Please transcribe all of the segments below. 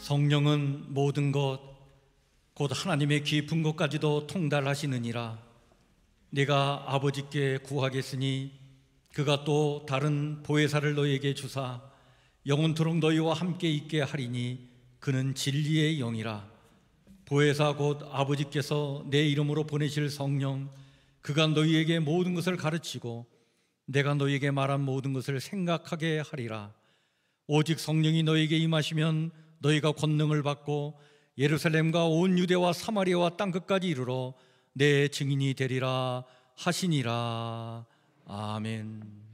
성령은 모든 것 곧 하나님의 깊은 것까지도 통달하시느니라. 네가 아버지께 구하겠으니 그가 또 다른 보혜사를 너희에게 주사 영원토록 너희와 함께 있게 하리니 그는 진리의 영이라. 보혜사 곧 아버지께서 내 이름으로 보내실 성령, 그가 너희에게 모든 것을 가르치고 내가 너희에게 말한 모든 것을 생각하게 하리라. 오직 성령이 너희에게 임하시면 너희가 권능을 받고 예루살렘과 온 유대와 사마리아와 땅끝까지 이르러 내 증인이 되리라 하시니라. 아멘.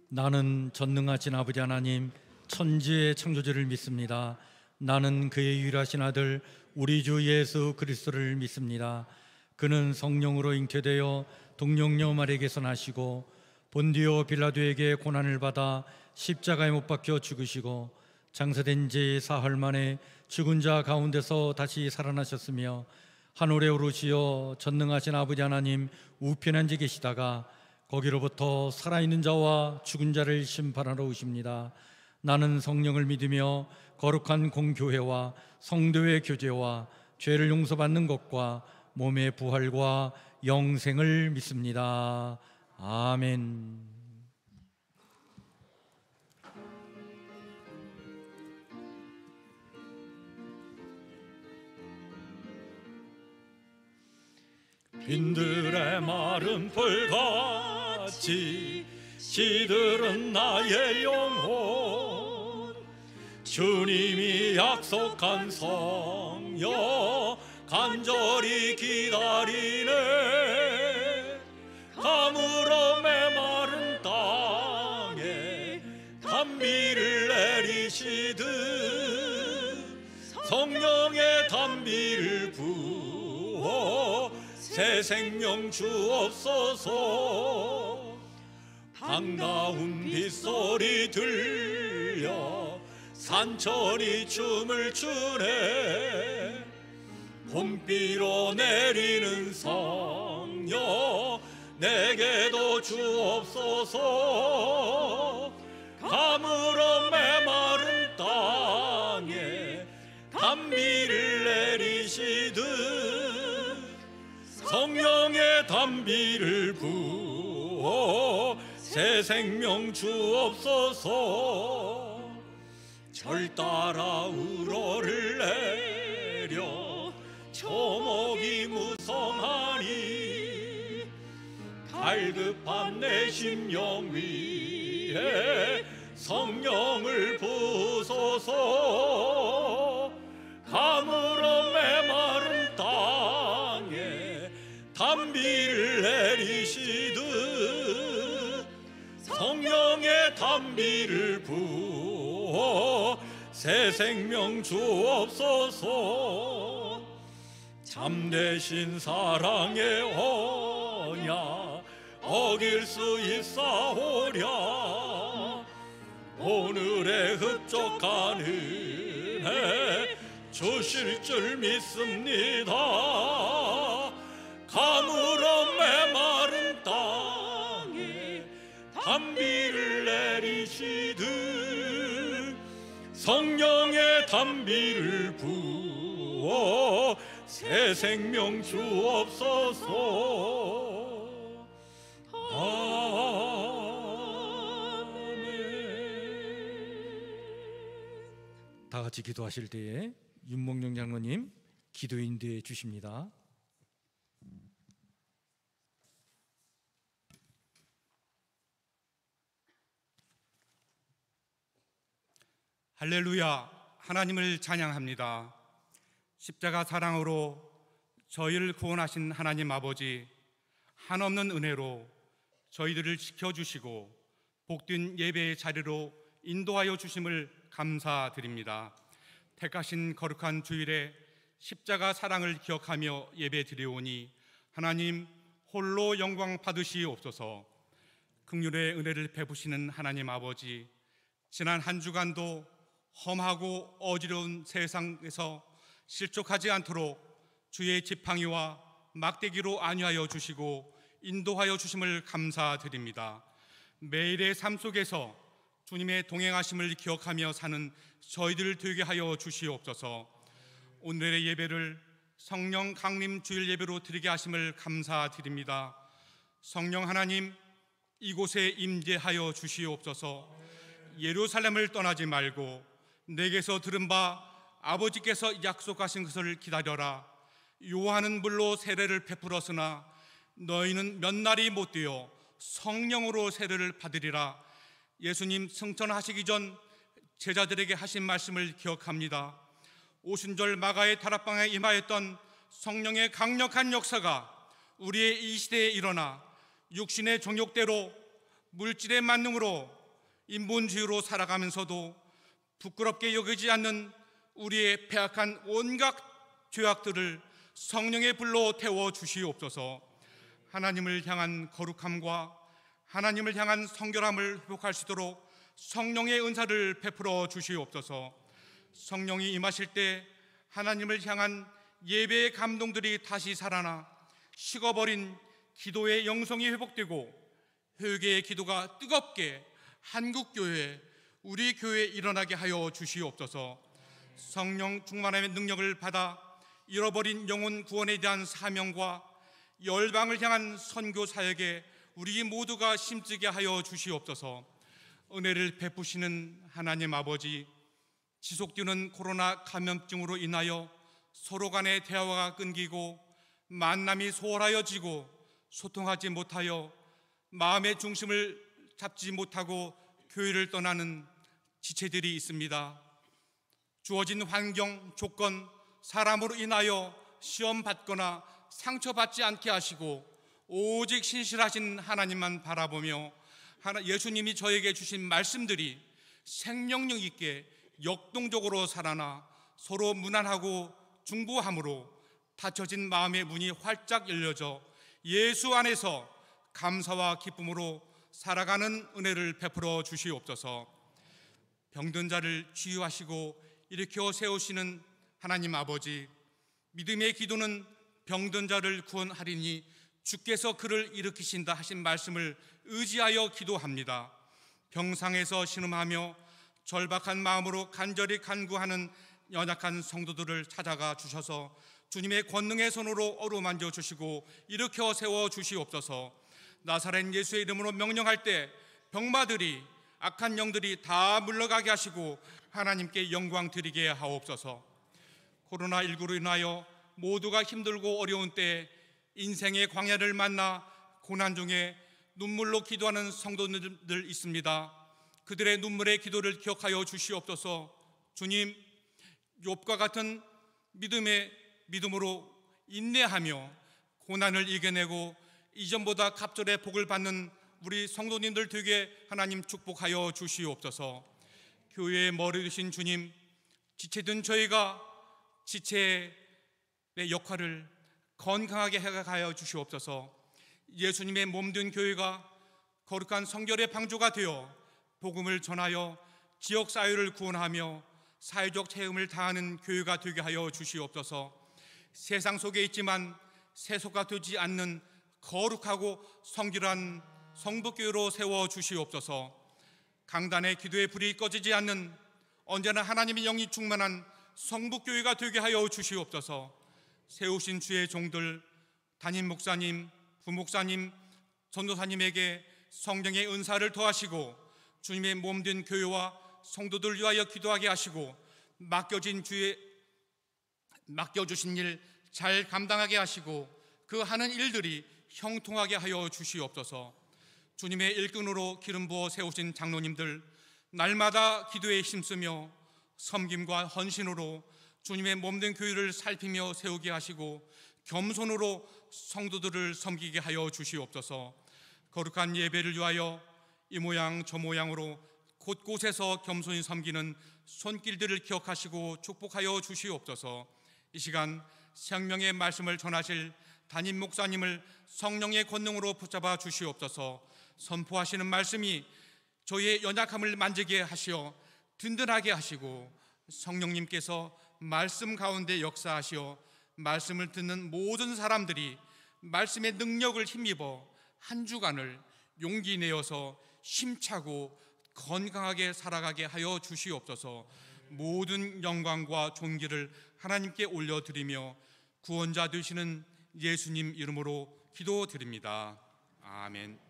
나는 전능하신 아버지 하나님 천지의 창조주를 믿습니다. 나는 그의 유일하신 아들 우리 주 예수 그리스도를 믿습니다. 그는 성령으로 잉태되어 동정녀 마리아에게서 나시고 본디오 빌라도에게 고난을 받아 십자가에 못 박혀 죽으시고 장사된 지 사흘 만에 죽은 자 가운데서 다시 살아나셨으며 하늘에 오르시어 전능하신 아버지 하나님 우편에 앉아 계시다가 거기로부터 살아있는 자와 죽은 자를 심판하러 오십니다. 나는 성령을 믿으며 거룩한 공교회와 성도의 교제와 죄를 용서받는 것과 몸의 부활과 영생을 믿습니다. 아멘. 빈들의 마른 풀같이 시들은 나의 영혼, 주님이 약속한 성령 간절히 기다리네. 가물어 메마른 땅에 단비를 내리시듯 성령의 단비를 부어 새 생명 주옵소서. 반가운 빗소리 들려 산천이 춤을 추네. 봄비로 내리는 성령 내게도 주옵소서. 가물어 메마른 땅에 단비를 내리시듯 성령의 단비를 부어 새 생명 주옵소서. 절 따라 우러를 내려 초목이 무성하니 갈급한 내 심령 위에 성령을 부소서. 가물어 메마른 땅에 단비를 내리시듯 성령의 단비를 부어 새 생명 주옵소서. 참되신 사랑의 언약 어길 수 있사오랴. 오늘의 흡족한 은혜 주실 줄 믿습니다. 가물어 메마른 땅에 단비를 내리시듯 성령의 단비를 부어 새 생명 주옵소서. 아멘. 다 같이 기도하실 때에 윤목룡 장로님 기도 인도해 주십니다. 할렐루야, 하나님을 찬양합니다. 십자가 사랑으로 저희를 구원하신 하나님 아버지, 한없는 은혜로 저희들을 지켜주시고 복된 예배의 자리로 인도하여 주심을 감사드립니다. 택하신 거룩한 주일에 십자가 사랑을 기억하며 예배 드리오니 하나님 홀로 영광 받으시옵소서. 긍휼의 은혜를 베푸시는 하나님 아버지, 지난 한 주간도 험하고 어지러운 세상에서 실족하지 않도록 주의 지팡이와 막대기로 안위하여 주시고 인도하여 주심을 감사드립니다. 매일의 삶 속에서 주님의 동행하심을 기억하며 사는 저희들 되게 하여 주시옵소서. 오늘의 예배를 성령 강림 주일 예배로 드리게 하심을 감사드립니다. 성령 하나님, 이곳에 임재하여 주시옵소서. 예루살렘을 떠나지 말고 내게서 들은 바 아버지께서 약속하신 것을 기다려라. 요한은 물로 세례를 베풀었으나 너희는 몇 날이 못 되어 성령으로 세례를 받으리라. 예수님 승천하시기 전 제자들에게 하신 말씀을 기억합니다. 오순절 마가의 다락방에 임하였던 성령의 강력한 역사가 우리의 이 시대에 일어나 육신의 정욕대로 물질의 만능으로 인본주의로 살아가면서도 부끄럽게 여기지 않는 우리의 패악한 온갖 죄악들을 성령의 불로 태워 주시옵소서. 하나님을 향한 거룩함과 하나님을 향한 성결함을 회복할 수 있도록 성령의 은사를 베풀어 주시옵소서. 성령이 임하실 때 하나님을 향한 예배의 감동들이 다시 살아나 식어버린 기도의 영성이 회복되고 회개의 기도가 뜨겁게 한국교회, 우리 교회에 일어나게 하여 주시옵소서. 성령 충만함의 능력을 받아 잃어버린 영혼 구원에 대한 사명과 열방을 향한 선교 사역에 우리 모두가 힘쓰게 하여 주시옵소서. 은혜를 베푸시는 하나님 아버지, 지속되는 코로나 감염증으로 인하여 서로 간의 대화가 끊기고 만남이 소홀하여지고 소통하지 못하여 마음의 중심을 잡지 못하고 교회를 떠나는 지체들이 있습니다. 주어진 환경, 조건, 사람으로 인하여 시험 받거나 상처받지 않게 하시고 오직 신실하신 하나님만 바라보며 예수님이 저에게 주신 말씀들이 생명력 있게 역동적으로 살아나 서로 무난하고 중보함으로 닫혀진 마음의 문이 활짝 열려져 예수 안에서 감사와 기쁨으로 살아가는 은혜를 베풀어 주시옵소서. 병든 자를 치유하시고 일으켜 세우시는 하나님 아버지, 믿음의 기도는 병든 자를 구원하리니 주께서 그를 일으키신다 하신 말씀을 의지하여 기도합니다. 병상에서 신음하며 절박한 마음으로 간절히 간구하는 연약한 성도들을 찾아가 주셔서 주님의 권능의 손으로 어루만져 주시고 일으켜 세워 주시옵소서. 나사렛 예수의 이름으로 명령할 때 병마들이, 악한 영들이 다 물러가게 하시고 하나님께 영광 드리게 하옵소서. 코로나19로 인하여 모두가 힘들고 어려운 때에 인생의 광야를 만나 고난 중에 눈물로 기도하는 성도들 있습니다. 그들의 눈물의 기도를 기억하여 주시옵소서. 주님, 욥과 같은 믿음으로 인내하며 고난을 이겨내고 이전보다 갑절의 복을 받는 우리 성도님들 되게 하나님 축복하여 주시옵소서. 교회의 머리 되신 주님, 지체된 저희가 지체의 역할을 건강하게 해가하여 주시옵소서. 예수님의 몸된 교회가 거룩한 성결의 방주가 되어 복음을 전하여 지역사회를 구원하며 사회적 책임을 다하는 교회가 되게 하여 주시옵소서. 세상 속에 있지만 세속화 되지 않는 거룩하고 성결한 성북교회로 세워 주시옵소서. 강단의 기도의 불이 꺼지지 않는 언제나 하나님의 영이 충만한 성북교회가 되게 하여 주시옵소서. 세우신 주의 종들, 담임 목사님, 부목사님, 전도사님에게 성령의 은사를 더하시고 주님의 몸된 교회와 성도들 위하여 기도하게 하시고 맡겨주신 일 잘 감당하게 하시고 그 하는 일들이 형통하게 하여 주시옵소서. 주님의 일꾼으로 기름 부어 세우신 장로님들, 날마다 기도에 힘쓰며 섬김과 헌신으로 주님의 몸된 교회를 살피며 세우게 하시고 겸손으로 성도들을 섬기게 하여 주시옵소서. 거룩한 예배를 위하여 이 모양 저 모양으로 곳곳에서 겸손히 섬기는 손길들을 기억하시고 축복하여 주시옵소서. 이 시간 생명의 말씀을 전하실 담임 목사님을 성령의 권능으로 붙잡아 주시옵소서. 선포하시는 말씀이 저희의 연약함을 만지게 하시어 든든하게 하시고 성령님께서 말씀 가운데 역사하시어 말씀을 듣는 모든 사람들이 말씀의 능력을 힘입어 한 주간을 용기 내어서 힘차고 건강하게 살아가게 하여 주시옵소서. 모든 영광과 존귀를 하나님께 올려드리며 구원자 되시는 예수님 이름으로 기도드립니다. 아멘.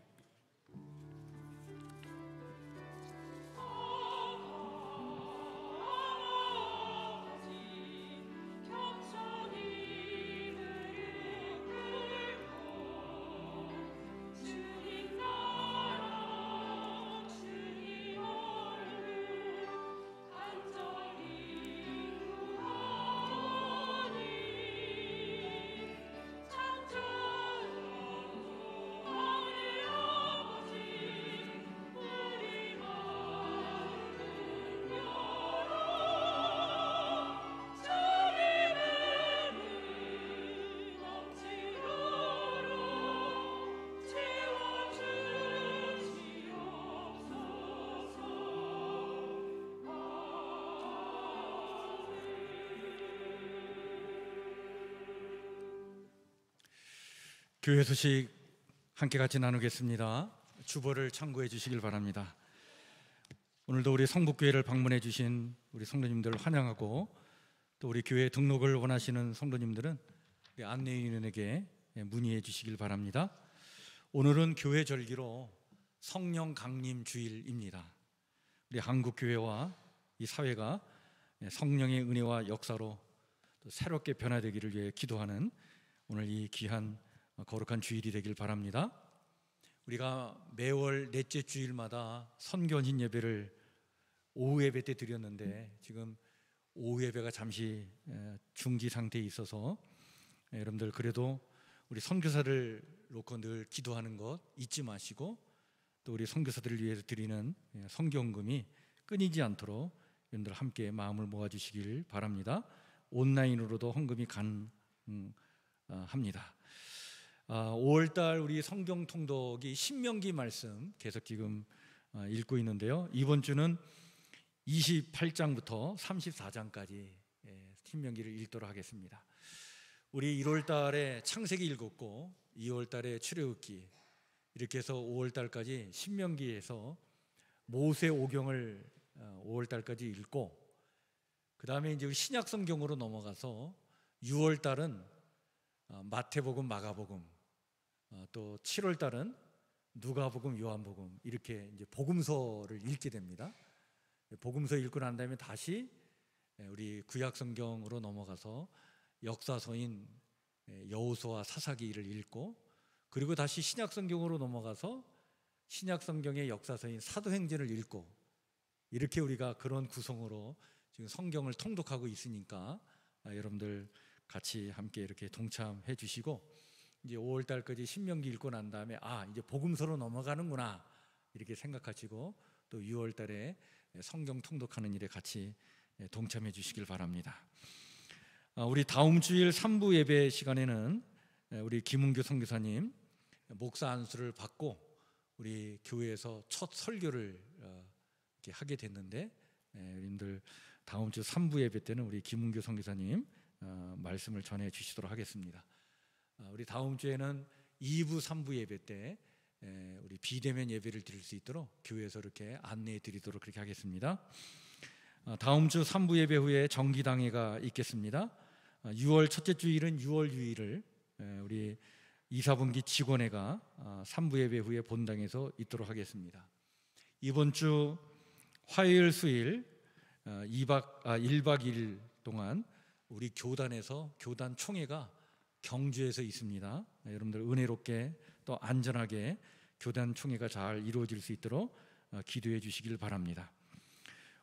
교회 소식 함께 같이 나누겠습니다. 주보를 참고해 주시길 바랍니다. 오늘도 우리 성북교회를 방문해 주신 우리 성도님들을 환영하고, 또 우리 교회 등록을 원하시는 성도님들은 우리 안내인에게 문의해 주시길 바랍니다. 오늘은 교회 절기로 성령 강림 주일입니다. 우리 한국교회와 이 사회가 성령의 은혜와 역사로 또 새롭게 변화되기를 위해 기도하는 오늘 이 귀한 거룩한 주일이 되길 바랍니다. 우리가 매월 넷째 주일마다 선견인 예배를 오후 예배 때 드렸는데, 지금 오후 예배가 잠시 중지 상태에 있어서 여러분들 그래도 우리 선교사를 놓고 늘 기도하는 것 잊지 마시고, 또 우리 선교사들을 위해서 드리는 선교헌금이 끊이지 않도록 여러분들 함께 마음을 모아주시길 바랍니다. 온라인으로도 헌금이 가능합니다. 5월달 우리 성경 통독이 신명기 말씀 계속 지금 읽고 있는데요. 이번 주는 28장부터 34장까지 신명기를 읽도록 하겠습니다. 우리 1월달에 창세기 읽었고 2월달에 출애굽기, 이렇게 해서 5월달까지 신명기에서 모세 오경을 5월달까지 읽고, 그 다음에 이제 신약 성경으로 넘어가서 6월달은 마태복음, 마가복음, 또 7월달은 누가복음, 요한복음, 이렇게 이제 복음서를 읽게 됩니다. 복음서 읽고 난 다음에 다시 우리 구약 성경으로 넘어가서 역사서인 여호수아, 사사기를 읽고, 그리고 다시 신약 성경으로 넘어가서 신약 성경의 역사서인 사도행전을 읽고, 이렇게 우리가 그런 구성으로 지금 성경을 통독하고 있으니까 여러분들 같이 함께 이렇게 동참해 주시고, 이제 5월 달까지 신명기 읽고 난 다음에 이제 복음서로 넘어가는구나 이렇게 생각하시고, 또 6월 달에 성경 통독하는 일에 같이 동참해 주시길 바랍니다. 우리 다음 주일 3부 예배 시간에는 우리 김은교 선교사님 목사 안수를 받고 우리 교회에서 첫 설교를 이렇게 하게 됐는데, 여러분들 다음 주 3부 예배 때는 우리 김은교 선교사님 말씀을 전해 주시도록 하겠습니다. 우리 다음 주에는 2부, 3부 예배 때 우리 비대면 예배를 드릴 수 있도록 교회에서 이렇게 안내해 드리도록 그렇게 하겠습니다. 다음 주 3부 예배 후에 정기당회가 있겠습니다. 6월 첫째 주일은 6월 유일을 우리 이사분기 직원회가 3부 예배 후에 본당에서 있도록 하겠습니다. 이번 주 화요일, 수일 1박 2일 동안 우리 교단에서 교단 총회가 경주에서 있습니다. 여러분들 은혜롭게 또 안전하게 교단 총회가 잘 이루어질 수 있도록 기도해 주시길 바랍니다.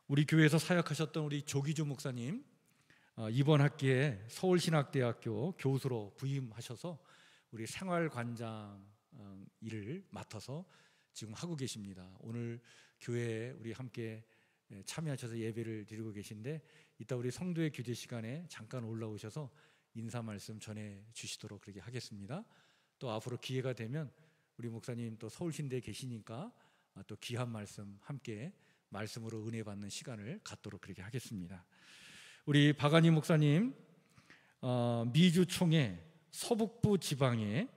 우리 교회에서 사역하셨던 우리 조기주 목사님 이번 학기에 서울신학대학교 교수로 부임하셔서 우리 생활관장 일을 맡아서 지금 하고 계십니다. 오늘 교회에 우리 함께 참여하셔서 예배를 드리고 계신데 이따 우리 성도의 교제 시간에 잠깐 올라오셔서 인사 말씀 전해 주시도록 그렇게 하겠습니다. 또 앞으로 기회가 되면 우리 목사님 또 서울신대에 계시니까 또 귀한 말씀 함께 말씀으로 은혜 받는 시간을 갖도록 그렇게 하겠습니다. 우리 박한희 목사님 미주총회 서북부 지방에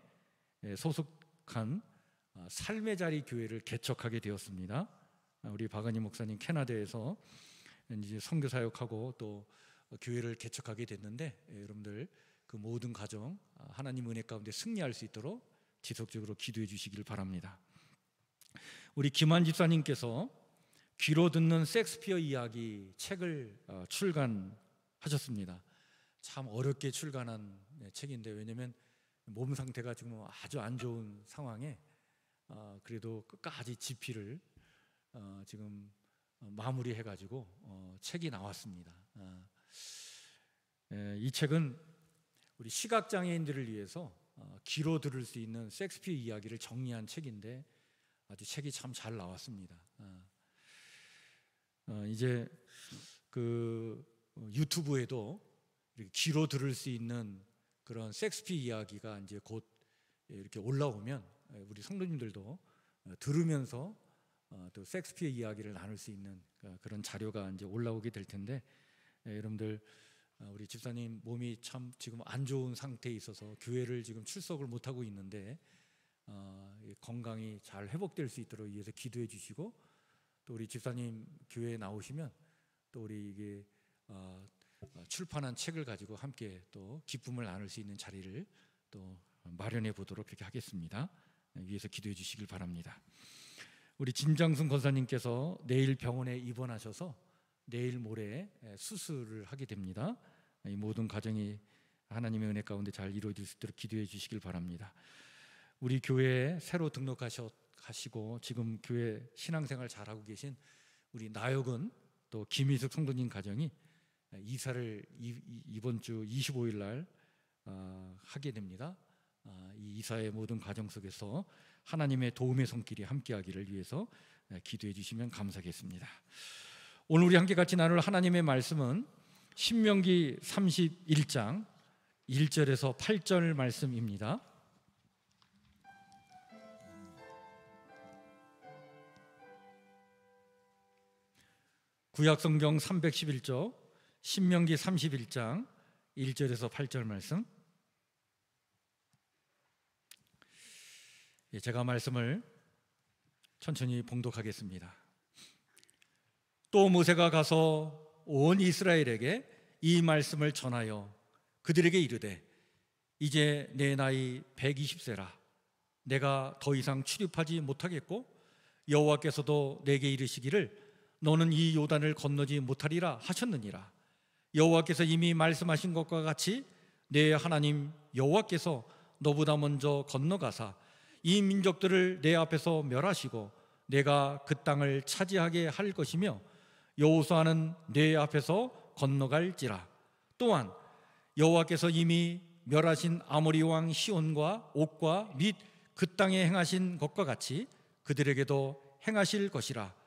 소속한 삶의 자리 교회를 개척하게 되었습니다. 우리 박한희 목사님 캐나다에서 이제 선교 사역하고 또 교회를 개척하게 됐는데 여러분들 그 모든 가정 하나님 은혜 가운데 승리할 수 있도록 지속적으로 기도해 주시길 바랍니다. 우리 김한 집사님께서 귀로 듣는 셰익스피어 이야기 책을 출간하셨습니다. 참 어렵게 출간한 책인데 왜냐하면 몸 상태가 지금 아주 안 좋은 상황에 그래도 끝까지 집필을 지금 마무리해가지고 책이 나왔습니다. 이 책은 우리 시각장애인들을 위해서 귀로 들을 수 있는 셰익스피어 이야기를 정리한 책인데 아주 책이 참 잘 나왔습니다. 이제 그 유튜브에도 이렇게 귀로 들을 수 있는 그런 셰익스피어 이야기가 이제 곧 이렇게 올라오면 우리 성도님들도 들으면서 또 셰익스피어 이야기를 나눌 수 있는 그런 자료가 이제 올라오게 될 텐데 여러분들 우리 집사님 몸이 참 지금 안 좋은 상태에 있어서 교회를 지금 출석을 못 하고 있는데 건강이 잘 회복될 수 있도록 위해서 기도해 주시고 또 우리 집사님 교회에 나오시면 또 우리 이게 출판한 책을 가지고 함께 또 기쁨을 나눌 수 있는 자리를 또 마련해 보도록 그렇게 하겠습니다. 위해서 기도해 주시길 바랍니다. 우리 진장순 권사님께서 내일 병원에 입원하셔서 내일 모레 수술을 하게 됩니다. 이 모든 가정이 하나님의 은혜 가운데 잘 이루어질 수 있도록 기도해 주시길 바랍니다. 우리 교회에 새로 등록하시고 지금 교회 신앙생활 잘하고 계신 우리 나혁은 또 김희숙 성도님 가정이 이사를 이번 주 25일 날 하게 됩니다. 이 이사의 모든 과정 속에서 하나님의 도움의 손길이 함께하기를 위해서 기도해 주시면 감사하겠습니다. 오늘 우리 함께 같이 나눌 하나님의 말씀은 신명기 31장 1절에서 8절 말씀입니다. 구약성경 311조 신명기 31장 1절에서 8절 말씀. 제가 말씀을 천천히 봉독하겠습니다. 또 모세가 가서 온 이스라엘에게 이 말씀을 전하여 그들에게 이르되 이제 내 나이 120세라 내가 더 이상 출입하지 못하겠고 여호와께서도 내게 이르시기를 너는 이 요단을 건너지 못하리라 하셨느니라. 여호와께서 이미 말씀하신 것과 같이 내 하나님 여호와께서 너보다 먼저 건너가사 이 민족들을 내 앞에서 멸하시고 내가 그 땅을 차지하게 할 것이며 여호수아는 내 앞에서 건너갈지라. 또한 여호와께서 이미 멸하신 아모리 왕 시온과 옥과 및 그 땅에 행하신 것과 같이 그들에게도 행하실 것이라.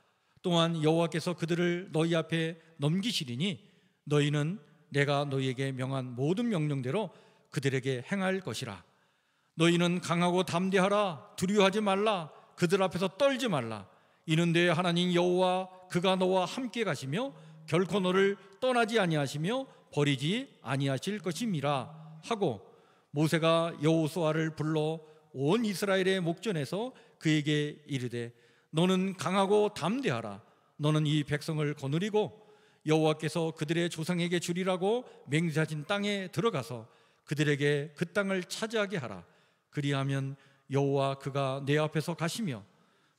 또한 여호와께서 그들을 너희 앞에 넘기시리니 너희는 내가 너희에게 명한 모든 명령대로 그들에게 행할 것이라. 너희는 강하고 담대하라. 두려워하지 말라. 그들 앞에서 떨지 말라. 이는 내 하나님 여호와 그가 너와 함께 가시며 결코 너를 떠나지 아니하시며 버리지 아니하실 것임이라 하고 모세가 여호수아를 불러 온 이스라엘의 목전에서 그에게 이르되 너는 강하고 담대하라. 너는 이 백성을 거느리고 여호와께서 그들의 조상에게 주리라고 맹세하신 땅에 들어가서 그들에게 그 땅을 차지하게 하라. 그리하면 여호와 그가 내 앞에서 가시며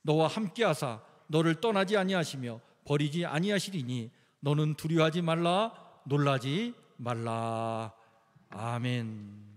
너와 함께하사 너를 떠나지 아니하시며 버리지 아니하시리니 너는 두려워하지 말라. 놀라지 말라. 아멘.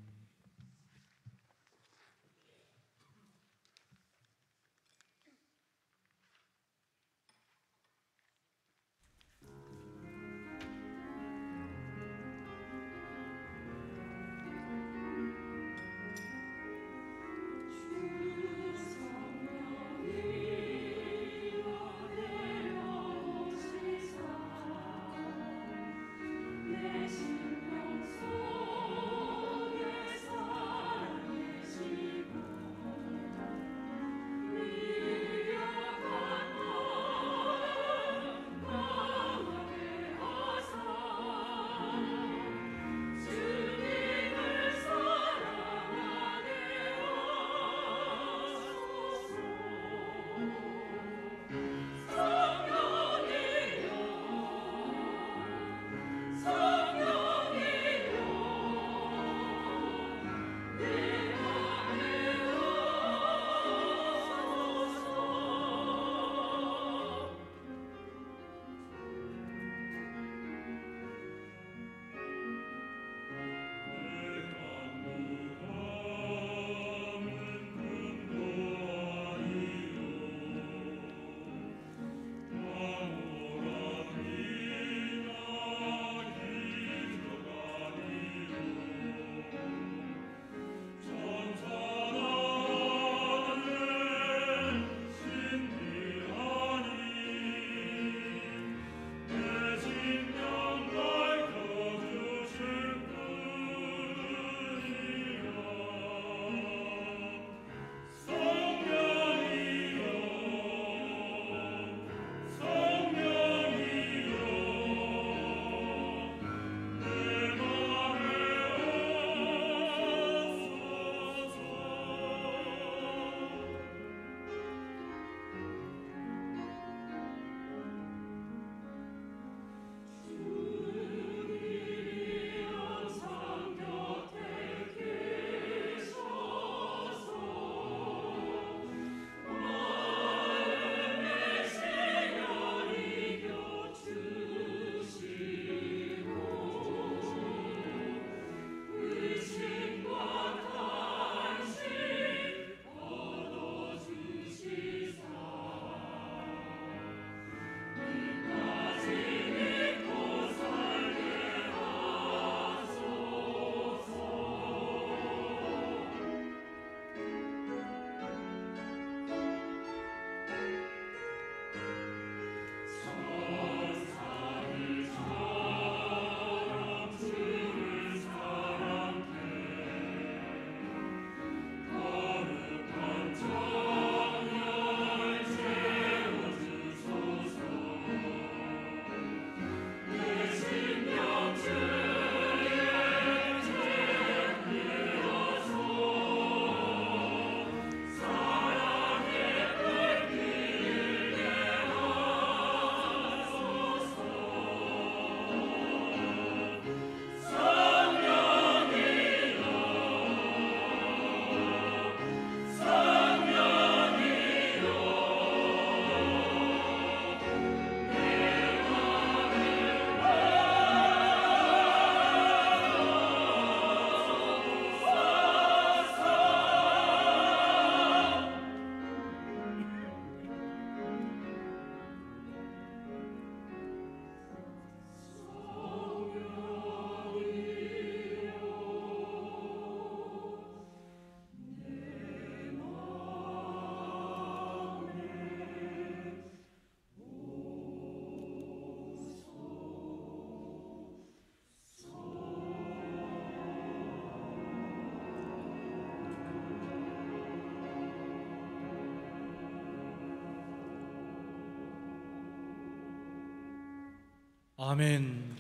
아멘.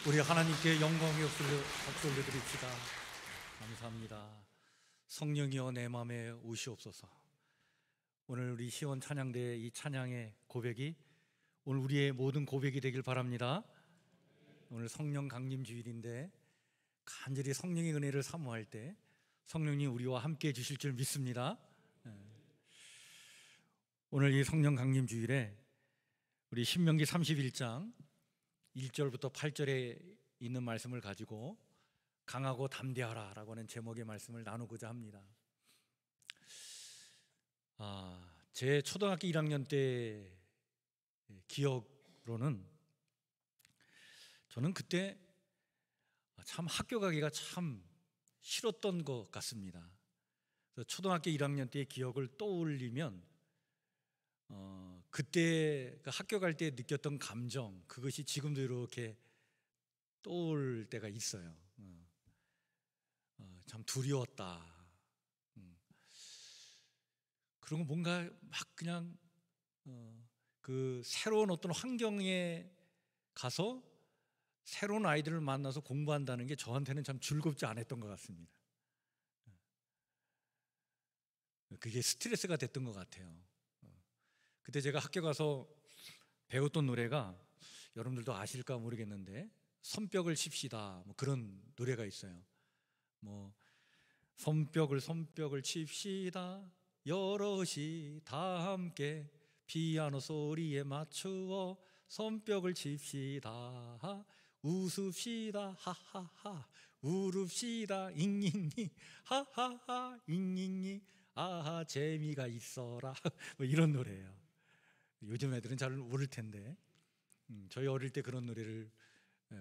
우리 하나님께 영광의 박수 올려드립시다. 감사합니다. 성령이여 내 마음에 오시옵소서. 오늘 우리 시원 찬양대의 이 찬양의 고백이 오늘 우리의 모든 고백이 되길 바랍니다. 오늘 성령 강림 주일인데 간절히 성령의 은혜를 사모할 때 성령님 우리와 함께 해 주실 줄 믿습니다. 오늘 이 성령 강림 주일에 우리 신명기 31장 1절부터 8절에 있는 말씀을 가지고 강하고 담대하라 라고 하는 제목의 말씀을 나누고자 합니다. 제 초등학교 1학년 때 기억으로는 저는 그때 참 학교 가기가 참 싫었던 것 같습니다. 그래서 초등학교 1학년 때의 기억을 떠올리면 그때 학교 갈 때 느꼈던 감정, 그것이 지금도 이렇게 떠올 때가 있어요. 참 두려웠다. 그런 거 뭔가 막 그냥 그 새로운 어떤 환경에 가서 새로운 아이들을 만나서 공부한다는 게 저한테는 참 즐겁지 않았던 것 같습니다. 그게 스트레스가 됐던 것 같아요. 그때 제가 학교 가서 배웠던 노래가 여러분들도 아실까 모르겠는데 손뼉을 칩시다 뭐 그런 노래가 있어요. 뭐 손뼉을 칩시다 여럿이 다 함께 피아노 소리에 맞추어 손뼉을 칩시다 웃읍시다 하하하 울읍시다 잉잉잉 하하하 잉잉잉 아하 재미가 있어라 뭐 이런 노래예요. 요즘 애들은 잘 모를 텐데 저희 어릴 때 그런 노래를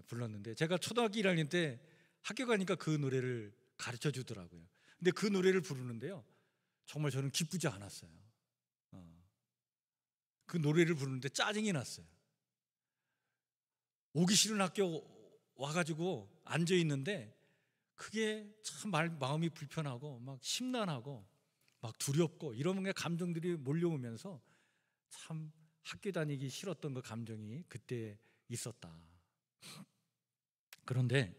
불렀는데 제가 초등학교 1학년 때 학교 가니까 그 노래를 가르쳐 주더라고요. 근데 그 노래를 부르는데요 정말 저는 기쁘지 않았어요. 그 노래를 부르는데 짜증이 났어요. 오기 싫은 학교 와가지고 앉아 있는데 그게 참 마음이 불편하고 막 심란하고 막 두렵고 이런 감정들이 몰려오면서 참 학교 다니기 싫었던 그 감정이 그때 있었다. 그런데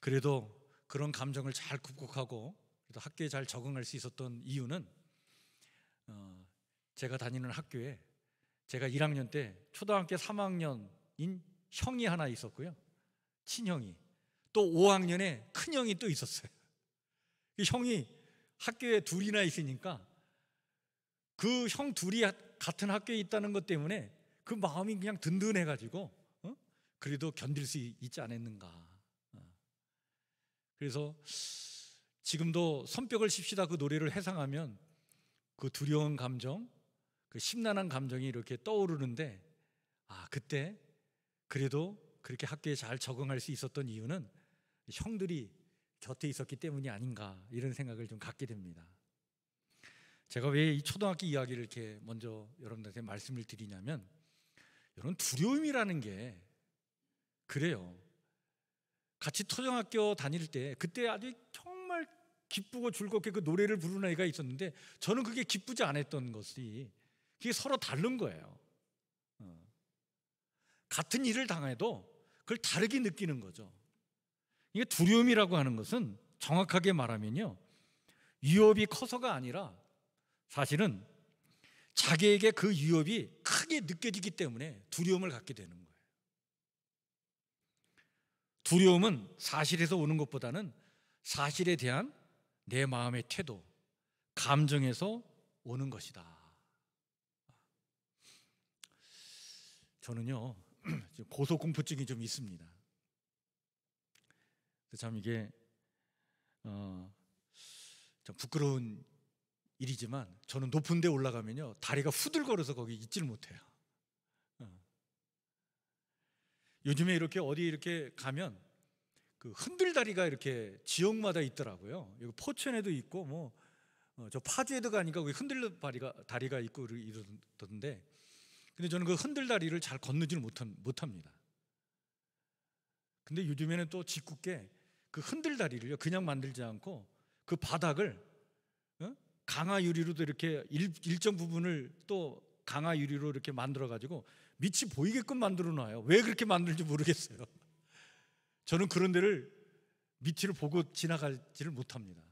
그래도 그런 감정을 잘 극복하고 그래도 학교에 잘 적응할 수 있었던 이유는 제가 다니는 학교에 제가 1학년 때 초등학교 3학년인 형이 하나 있었고요. 친형이 또 5학년에 큰형이 또 있었어요. 형이 학교에 둘이나 있으니까 그 형 둘이 같은 학교에 있다는 것 때문에 그 마음이 그냥 든든해가지고 그래도 견딜 수 있지 않았는가. 그래서 지금도 손뼉을 칩시다 그 노래를 회상하면 그 두려운 감정, 그 심란한 감정이 이렇게 떠오르는데 그때 그래도 그렇게 학교에 잘 적응할 수 있었던 이유는 형들이 곁에 있었기 때문이 아닌가 이런 생각을 좀 갖게 됩니다. 제가 왜 이 초등학교 이야기를 이렇게 먼저 여러분들한테 말씀을 드리냐면 여러분 두려움이라는 게 그래요. 같이 초등학교 다닐 때 그때 아주 정말 기쁘고 즐겁게 그 노래를 부르는 아이가 있었는데 저는 그게 기쁘지 않았던 것이 그게 서로 다른 거예요. 같은 일을 당해도 그걸 다르게 느끼는 거죠. 이게 두려움이라고 하는 것은 정확하게 말하면요 위협이 커서가 아니라 사실은 자기에게 그 위협이 크게 느껴지기 때문에 두려움을 갖게 되는 거예요. 두려움은 사실에서 오는 것보다는 사실에 대한 내 마음의 태도, 감정에서 오는 것이다. 저는요 고소공포증이 좀 있습니다. 참 이게 좀 부끄러운 일이지만 저는 높은 데 올라가면요 다리가 후들거려서 거기 있질 못해요. 요즘에 이렇게 어디 이렇게 가면 그 흔들다리가 이렇게 지역마다 있더라고요. 여기 포천에도 있고 뭐 저 파주에도 가니까 거기 흔들다리가 있고 이러던데 근데 저는 그 흔들다리를 잘 건너지를 못합니다. 근데 요즘에는 또 짓궂게 그 흔들다리를요 그냥 만들지 않고 그 바닥을 강화 유리로도 이렇게 일정 부분을 또 강화 유리로 이렇게 만들어 가지고 밑이 보이게끔 만들어 놔요. 왜 그렇게 만드는지 모르겠어요. 저는 그런 데를 밑을 보고 지나가지를 못합니다.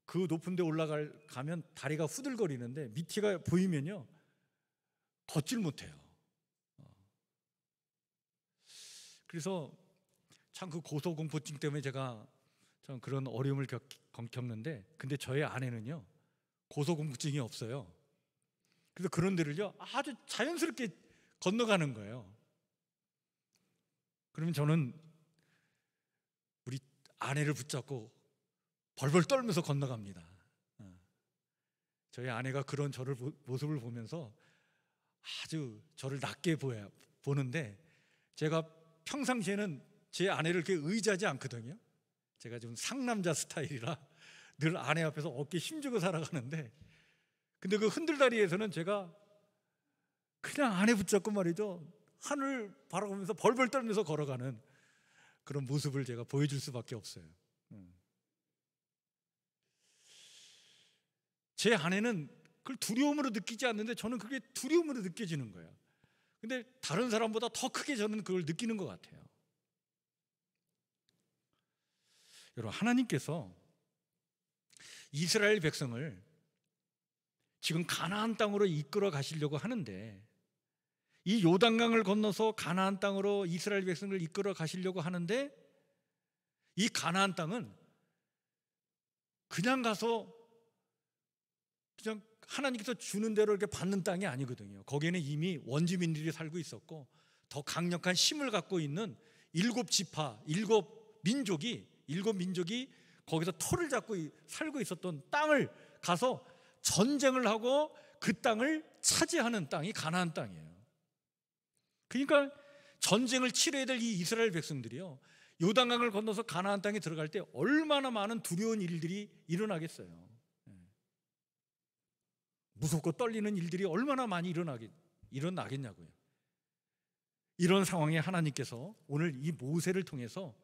그 높은 데 올라가면 다리가 후들거리는데 밑이가 보이면요 걷질 못해요. 그래서 참 그 고소공포증 때문에 제가 참 그런 어려움을 겪는데, 근데 저의 아내는요 고소공포증이 없어요. 그래서 그런 데를요 아주 자연스럽게 건너가는 거예요. 그러면 저는 우리 아내를 붙잡고 벌벌 떨면서 건너갑니다. 저희 아내가 그런 저를 모습을 보면서 아주 저를 낮게 보는데, 제가 평상시에는 제 아내를 그렇게 의지하지 않거든요. 제가 좀 상남자 스타일이라 늘 아내 앞에서 어깨 힘주고 살아가는데, 근데 그 흔들다리에서는 제가 그냥 아내 붙잡고 말이죠 하늘 바라보면서 벌벌 떨면서 걸어가는 그런 모습을 제가 보여줄 수밖에 없어요. 제 아내는 그걸 두려움으로 느끼지 않는데 저는 그게 두려움으로 느껴지는 거예요. 근데 다른 사람보다 더 크게 저는 그걸 느끼는 것 같아요. 여러분, 하나님께서 이스라엘 백성을 지금 가나안 땅으로 이끌어 가시려고 하는데, 이 요단강을 건너서 가나안 땅으로 이스라엘 백성을 이끌어 가시려고 하는데, 이 가나안 땅은 그냥 가서 그냥 하나님께서 주는 대로 이렇게 받는 땅이 아니거든요. 거기에는 이미 원주민들이 살고 있었고 더 강력한 힘을 갖고 있는 일곱 지파, 일곱 민족이 거기서 터를 잡고 살고 있었던 땅을 가서 전쟁을 하고 그 땅을 차지하는 땅이 가나안 땅이에요. 그러니까 전쟁을 치러야 될 이 이스라엘 백성들이요, 요단강을 건너서 가나안 땅에 들어갈 때 얼마나 많은 두려운 일들이 일어나겠어요. 무섭고 떨리는 일들이 얼마나 많이 일어나겠냐고요. 이런 상황에 하나님께서 오늘 이 모세를 통해서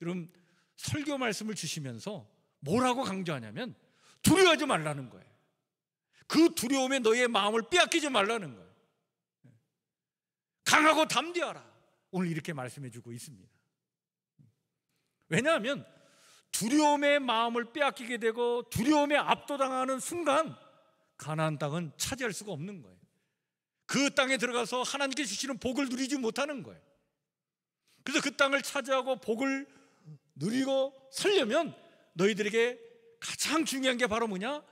이런 설교 말씀을 주시면서 뭐라고 강조하냐면 두려워하지 말라는 거예요. 그 두려움에 너희의 마음을 빼앗기지 말라는 거예요. 강하고 담대하라, 오늘 이렇게 말씀해 주고 있습니다. 왜냐하면 두려움의 마음을 빼앗기게 되고 두려움에 압도당하는 순간 가나안 땅은 차지할 수가 없는 거예요. 그 땅에 들어가서 하나님께 주시는 복을 누리지 못하는 거예요. 그래서 그 땅을 차지하고 복을 누리고 살려면 너희들에게 가장 중요한 게 바로 뭐냐?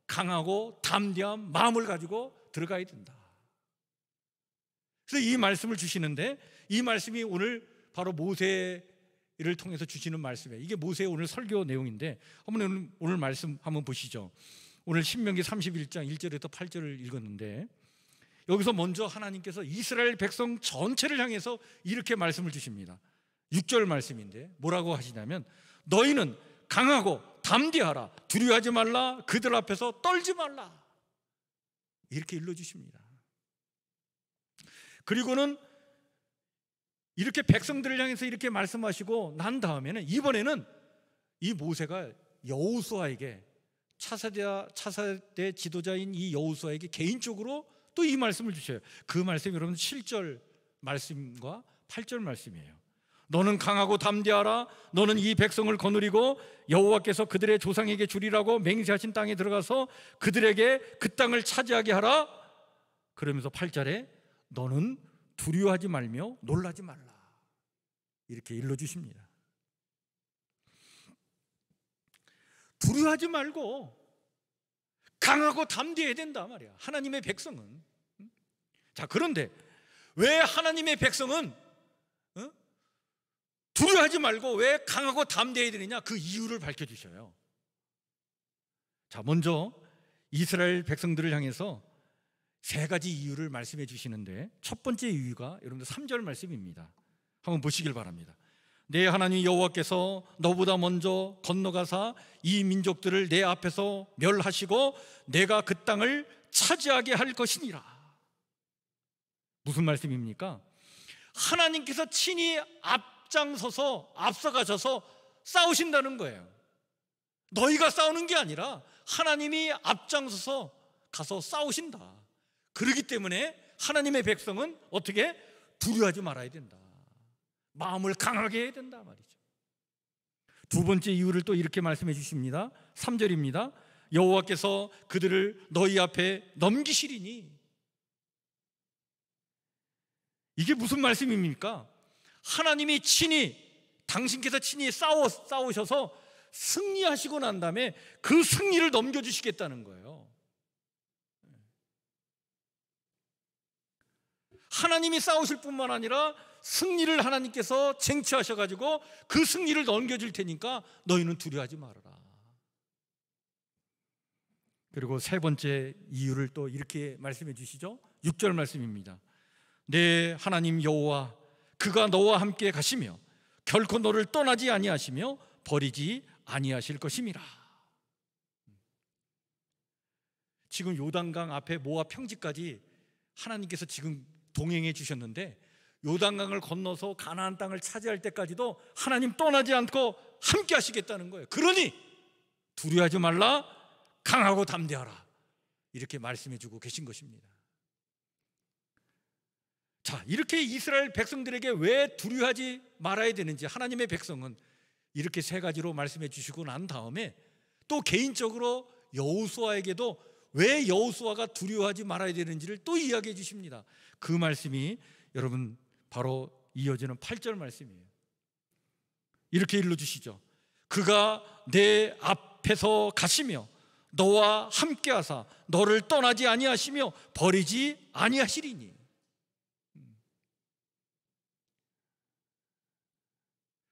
강하고 담대한 마음을 가지고 들어가야 된다. 그래서 이 말씀을 주시는데, 이 말씀이 오늘 바로 모세를 통해서 주시는 말씀이에요. 이게 모세의 오늘 설교 내용인데, 한번 오늘 말씀 한번 보시죠. 오늘 신명기 31장 1절부터 8절을 읽었는데, 여기서 먼저 하나님께서 이스라엘 백성 전체를 향해서 이렇게 말씀을 주십니다. 6절 말씀인데 뭐라고 하시냐면, 너희는 강하고 담대하라, 두려워하지 말라, 그들 앞에서 떨지 말라, 이렇게 일러주십니다. 그리고는 이렇게 백성들을 향해서 이렇게 말씀하시고 난 다음에는, 이번에는 이 모세가 여호수아에게, 차세대 지도자인 이 여호수아에게 개인적으로 또 이 말씀을 주셔요. 그 말씀이 여러분 7절 말씀과 8절 말씀이에요. 너는 강하고 담대하라, 너는 이 백성을 거느리고 여호와께서 그들의 조상에게 주리라고 맹세하신 땅에 들어가서 그들에게 그 땅을 차지하게 하라. 그러면서 8절에 너는 두려워하지 말며 놀라지 말라, 이렇게 일러주십니다. 두려워하지 말고 강하고 담대해야 된다 말이야, 하나님의 백성은. 자, 그런데 왜 하나님의 백성은 두려워하지 말고 왜 강하고 담대해야 되느냐, 그 이유를 밝혀주셔요. 자, 먼저 이스라엘 백성들을 향해서 세 가지 이유를 말씀해 주시는데, 첫 번째 이유가 여러분들 3절 말씀입니다. 한번 보시길 바랍니다. 내 하나님 여호와께서 너보다 먼저 건너가사 이 민족들을 내 앞에서 멸하시고 내가 그 땅을 차지하게 할 것이니라. 무슨 말씀입니까? 하나님께서 친히 앞서가셔서 싸우신다는 거예요. 너희가 싸우는 게 아니라 하나님이 앞장서서 가서 싸우신다. 그렇기 때문에 하나님의 백성은 어떻게? 두려워하지 말아야 된다. 마음을 강하게 해야 된다 말이죠. 두 번째 이유를 또 이렇게 말씀해 주십니다. 3절입니다. 여호와께서 그들을 너희 앞에 넘기시리니. 이게 무슨 말씀입니까? 하나님이 친히, 당신께서 친히 싸우셔서 승리하시고 난 다음에 그 승리를 넘겨주시겠다는 거예요. 하나님이 싸우실 뿐만 아니라 승리를 하나님께서 쟁취하셔가지고 그 승리를 넘겨줄 테니까 너희는 두려워하지 말아라. 그리고 세 번째 이유를 또 이렇게 말씀해 주시죠. 6절 말씀입니다. 내 하나님 여호와 그가 너와 함께 가시며 결코 너를 떠나지 아니하시며 버리지 아니하실 것임이라. 지금 요단강 앞에 모압 평지까지 하나님께서 지금 동행해 주셨는데 요단강을 건너서 가나안 땅을 차지할 때까지도 하나님 떠나지 않고 함께 하시겠다는 거예요. 그러니 두려워하지 말라, 강하고 담대하라, 이렇게 말씀해 주고 계신 것입니다. 자, 이렇게 이스라엘 백성들에게 왜 두려워하지 말아야 되는지 하나님의 백성은 이렇게 세 가지로 말씀해 주시고 난 다음에 또 개인적으로 여호수아에게도 왜 여호수아가 두려워하지 말아야 되는지를 또 이야기해 주십니다. 그 말씀이 여러분 바로 이어지는 8절 말씀이에요. 이렇게 일러주시죠. 그가 내 앞에서 가시며 너와 함께하사 너를 떠나지 아니하시며 버리지 아니하시리니.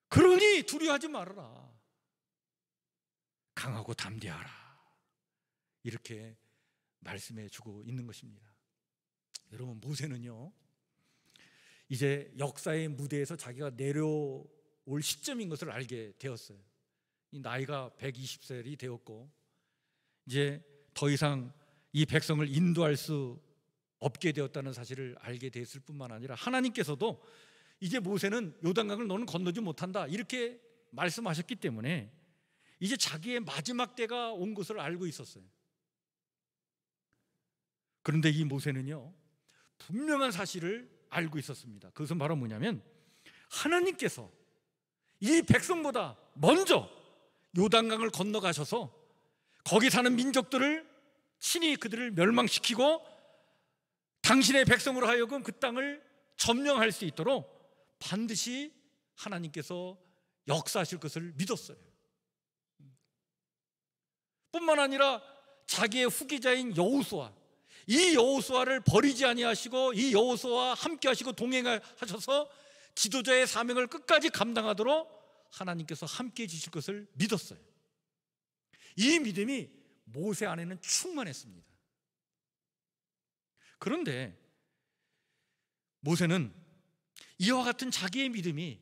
그러니 두려워하지 말아라, 강하고 담대하라, 이렇게 말씀해 주고 있는 것입니다. 여러분, 모세는요 이제 역사의 무대에서 자기가 내려올 시점인 것을 알게 되었어요. 이 나이가 120살이 되었고 이제 더 이상 이 백성을 인도할 수 없게 되었다는 사실을 알게 됐을 뿐만 아니라 하나님께서도 이제 모세는 요단강을 너는 건너지 못한다, 이렇게 말씀하셨기 때문에 이제 자기의 마지막 때가 온 것을 알고 있었어요. 그런데 이 모세는요 분명한 사실을 알고 있었습니다. 그것은 바로 뭐냐면 하나님께서 이 백성보다 먼저 요단강을 건너가셔서 거기 사는 민족들을 친히 그들을 멸망시키고 당신의 백성으로 하여금 그 땅을 점령할 수 있도록 반드시 하나님께서 역사하실 것을 믿었어요. 뿐만 아니라 자기의 후계자인 여호수아, 이 여호수아를 버리지 아니하시고 이 여호수아와 함께 하시고 동행하셔서 지도자의 사명을 끝까지 감당하도록 하나님께서 함께 해 주실 것을 믿었어요. 이 믿음이 모세 안에는 충만했습니다. 그런데 모세는 이와 같은 자기의 믿음이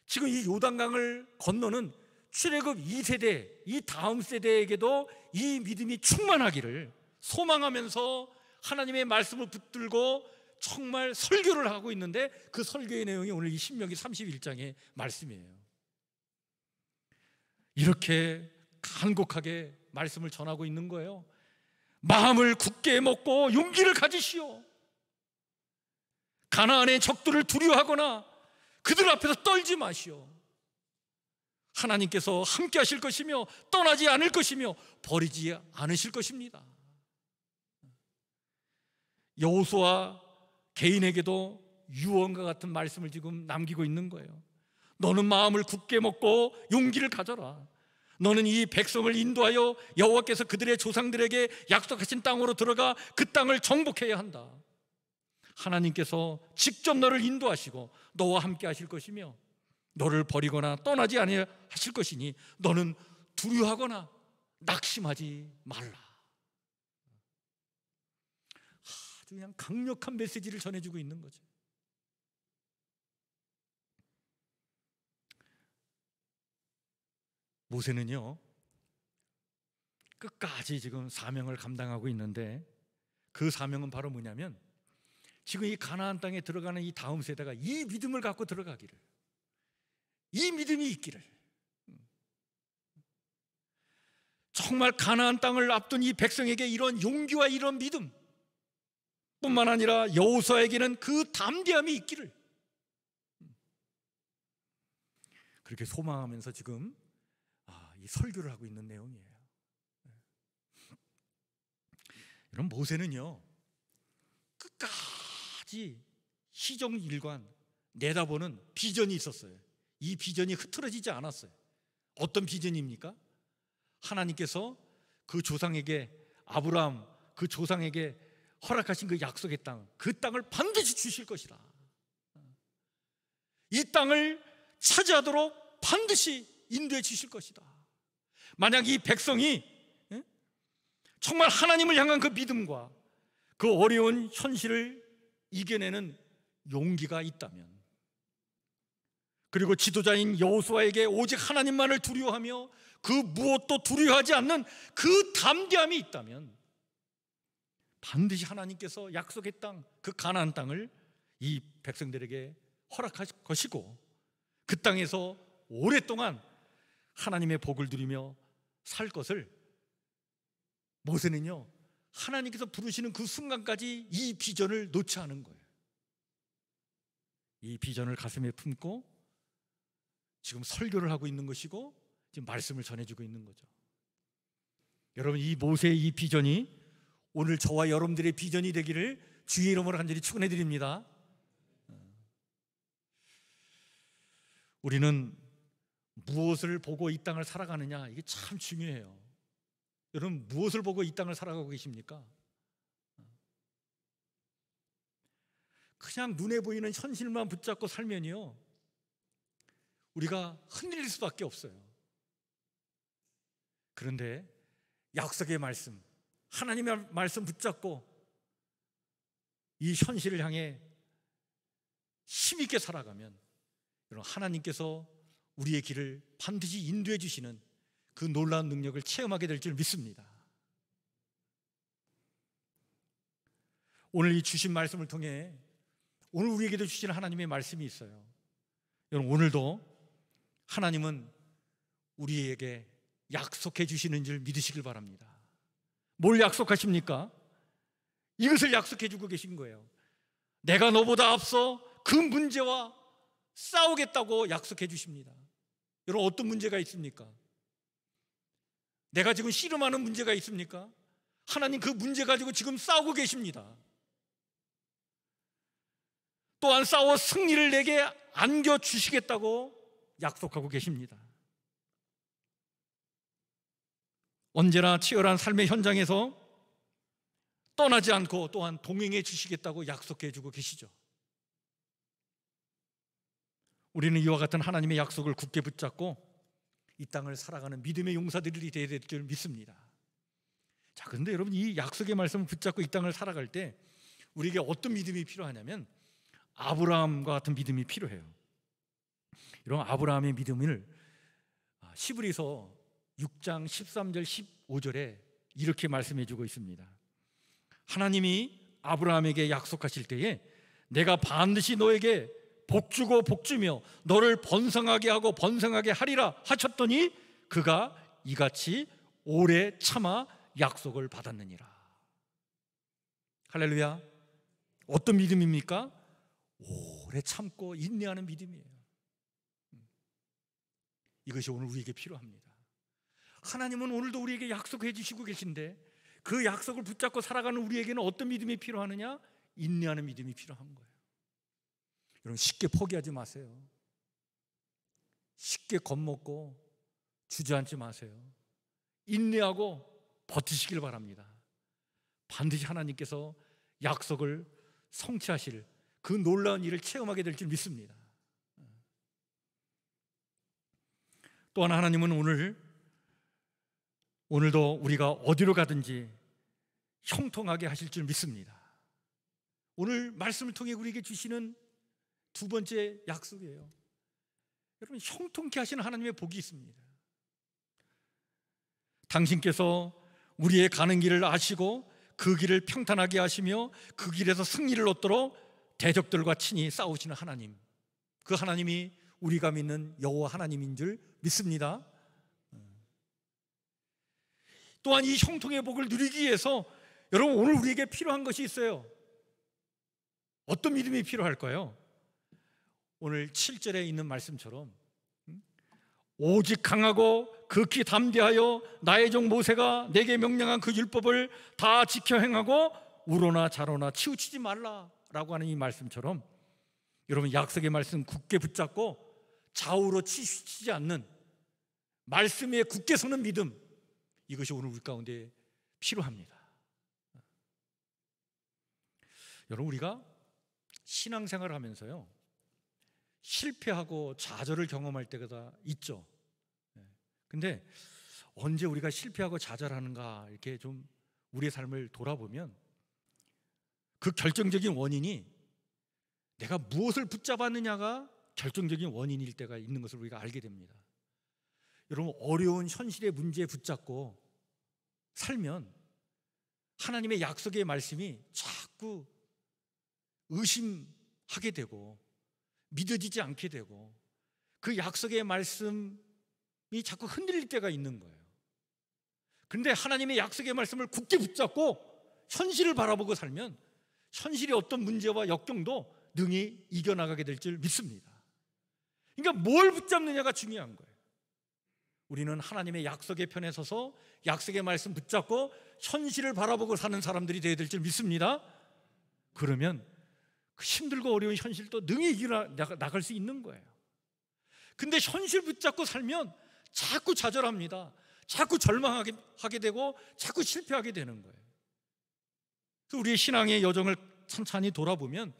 지금 이 요단강을 건너는 출애굽 2세대, 이 다음 세대에게도 이 믿음이 충만하기를 소망하면서 하나님의 말씀을 붙들고 정말 설교를 하고 있는데 그 설교의 내용이 오늘 이 신명기 31장의 말씀이에요. 이렇게 간곡하게 말씀을 전하고 있는 거예요. 마음을 굳게 먹고 용기를 가지시오. 가나안의 적들을 두려워하거나 그들 앞에서 떨지 마시오. 하나님께서 함께 하실 것이며 떠나지 않을 것이며 버리지 않으실 것입니다. 여호수아 개인에게도 유언과 같은 말씀을 지금 남기고 있는 거예요. 너는 마음을 굳게 먹고 용기를 가져라. 너는 이 백성을 인도하여 여호와께서 그들의 조상들에게 약속하신 땅으로 들어가 그 땅을 정복해야 한다. 하나님께서 직접 너를 인도하시고 너와 함께 하실 것이며 너를 버리거나 떠나지 아니하실 것이니 너는 두려워하거나 낙심하지 말라. 아주 그냥 강력한 메시지를 전해주고 있는 거죠. 모세는요 끝까지 지금 사명을 감당하고 있는데 그 사명은 바로 뭐냐면 지금 이 가나안 땅에 들어가는 이 다음 세대가 이 믿음을 갖고 들어가기를, 이 믿음이 있기를, 정말 가나안 땅을 앞둔 이 백성에게 이런 용기와 이런 믿음, 뿐만 아니라 여호수아에게는 그 담대함이 있기를 그렇게 소망하면서 지금 이 설교를 하고 있는 내용이에요. 여러분, 모세는요 끝까지 시종일관 내다보는 비전이 있었어요. 이 비전이 흐트러지지 않았어요. 어떤 비전입니까? 하나님께서 그 조상에게, 아브라함 그 조상에게 허락하신 그 약속의 땅, 그 땅을 반드시 주실 것이다. 이 땅을 차지하도록 반드시 인도해 주실 것이다. 만약 이 백성이 정말 하나님을 향한 그 믿음과 그 어려운 현실을 이겨내는 용기가 있다면, 그리고 지도자인 여호수아에게 오직 하나님만을 두려워하며 그 무엇도 두려워하지 않는 그 담대함이 있다면, 반드시 하나님께서 약속의 땅, 그 가나안 땅을 이 백성들에게 허락하실 것이고, 그 땅에서 오랫동안 하나님의 복을 누리며 살 것을 모세는요 하나님께서 부르시는 그 순간까지 이 비전을 놓지 않은 거예요. 이 비전을 가슴에 품고 지금 설교를 하고 있는 것이고, 지금 말씀을 전해주고 있는 거죠. 여러분, 이 모세의 이 비전이 오늘 저와 여러분들의 비전이 되기를 주의 이름으로 간절히 축원해 드립니다. 우리는 무엇을 보고 이 땅을 살아가느냐, 이게 참 중요해요. 여러분, 무엇을 보고 이 땅을 살아가고 계십니까? 그냥 눈에 보이는 현실만 붙잡고 살면요 우리가 흔들릴 수밖에 없어요. 그런데 약속의 말씀, 하나님의 말씀 붙잡고 이 현실을 향해 힘있게 살아가면 여러분, 하나님께서 우리의 길을 반드시 인도해 주시는 그 놀라운 능력을 체험하게 될 줄 믿습니다. 오늘 이 주신 말씀을 통해 오늘 우리에게도 주시는 하나님의 말씀이 있어요. 여러분, 오늘도 하나님은 우리에게 약속해 주시는 줄 믿으시길 바랍니다. 뭘 약속하십니까? 이것을 약속해 주고 계신 거예요. 내가 너보다 앞서 그 문제와 싸우겠다고 약속해 주십니다. 여러분, 어떤 문제가 있습니까? 내가 지금 씨름하는 문제가 있습니까? 하나님 그 문제 가지고 지금 싸우고 계십니다. 또한 싸워 승리를 내게 안겨주시겠다고 약속하고 계십니다. 언제나 치열한 삶의 현장에서 떠나지 않고 또한 동행해 주시겠다고 약속해 주고 계시죠. 우리는 이와 같은 하나님의 약속을 굳게 붙잡고 이 땅을 살아가는 믿음의 용사들이 되어야 될 줄 믿습니다. 자, 그런데 여러분, 이 약속의 말씀을 붙잡고 이 땅을 살아갈 때 우리에게 어떤 믿음이 필요하냐면 아브라함과 같은 믿음이 필요해요. 이런 아브라함의 믿음을 히브리서 6장 13절 15절에 이렇게 말씀해 주고 있습니다. 하나님이 아브라함에게 약속하실 때에 내가 반드시 너에게 복주고 복주며 너를 번성하게 하고 번성하게 하리라 하셨더니 그가 이같이 오래 참아 약속을 받았느니라. 할렐루야. 어떤 믿음입니까? 오래 참고 인내하는 믿음이에요. 이것이 오늘 우리에게 필요합니다. 하나님은 오늘도 우리에게 약속해 주시고 계신데 그 약속을 붙잡고 살아가는 우리에게는 어떤 믿음이 필요하느냐? 인내하는 믿음이 필요한 거예요. 여러분, 쉽게 포기하지 마세요. 쉽게 겁먹고 주저앉지 마세요. 인내하고 버티시길 바랍니다. 반드시 하나님께서 약속을 성취하실 그 놀라운 일을 체험하게 될 줄 믿습니다. 또한 하나님은 오늘도 우리가 어디로 가든지 형통하게 하실 줄 믿습니다. 오늘 말씀을 통해 우리에게 주시는 두 번째 약속이에요. 여러분, 형통케 하시는 하나님의 복이 있습니다. 당신께서 우리의 가는 길을 아시고 그 길을 평탄하게 하시며 그 길에서 승리를 얻도록 대적들과 친히 싸우시는 하나님, 그 하나님이 우리가 믿는 여호와 하나님인 줄 믿습니다. 또한 이 형통의 복을 누리기 위해서 여러분, 오늘 우리에게 필요한 것이 있어요. 어떤 믿음이 필요할까요? 오늘 7절에 있는 말씀처럼 오직 강하고 극히 담대하여 나의 종 모세가 내게 명령한 그 율법을 다 지켜 행하고 우로나 좌로나 치우치지 말라라고 하는 이 말씀처럼 여러분, 약속의 말씀 굳게 붙잡고 좌우로 치우치지 않는 말씀 위에 굳게 서는 믿음, 이것이 오늘 우리 가운데 필요합니다. 여러분, 우리가 신앙생활을 하면서요, 실패하고 좌절을 경험할 때가 있죠. 근데 언제 우리가 실패하고 좌절하는가 이렇게 좀 우리의 삶을 돌아보면 그 결정적인 원인이 내가 무엇을 붙잡았느냐가 결정적인 원인일 때가 있는 것을 우리가 알게 됩니다. 여러분, 어려운 현실의 문제에 붙잡고 살면 하나님의 약속의 말씀이 자꾸 의심하게 되고 믿어지지 않게 되고 그 약속의 말씀이 자꾸 흔들릴 때가 있는 거예요. 그런데 하나님의 약속의 말씀을 굳게 붙잡고 현실을 바라보고 살면 현실의 어떤 문제와 역경도 능히 이겨나가게 될 줄 믿습니다. 그러니까 뭘 붙잡느냐가 중요한 거예요. 우리는 하나님의 약속의 편에 서서 약속의 말씀 붙잡고 현실을 바라보고 사는 사람들이 되어야 될 줄 믿습니다. 그러면 그 힘들고 어려운 현실도 능히 이겨나갈 수 있는 거예요. 근데 현실 붙잡고 살면 자꾸 좌절합니다. 자꾸 절망하게 되고 자꾸 실패하게 되는 거예요. 우리의 신앙의 여정을 천천히 돌아보면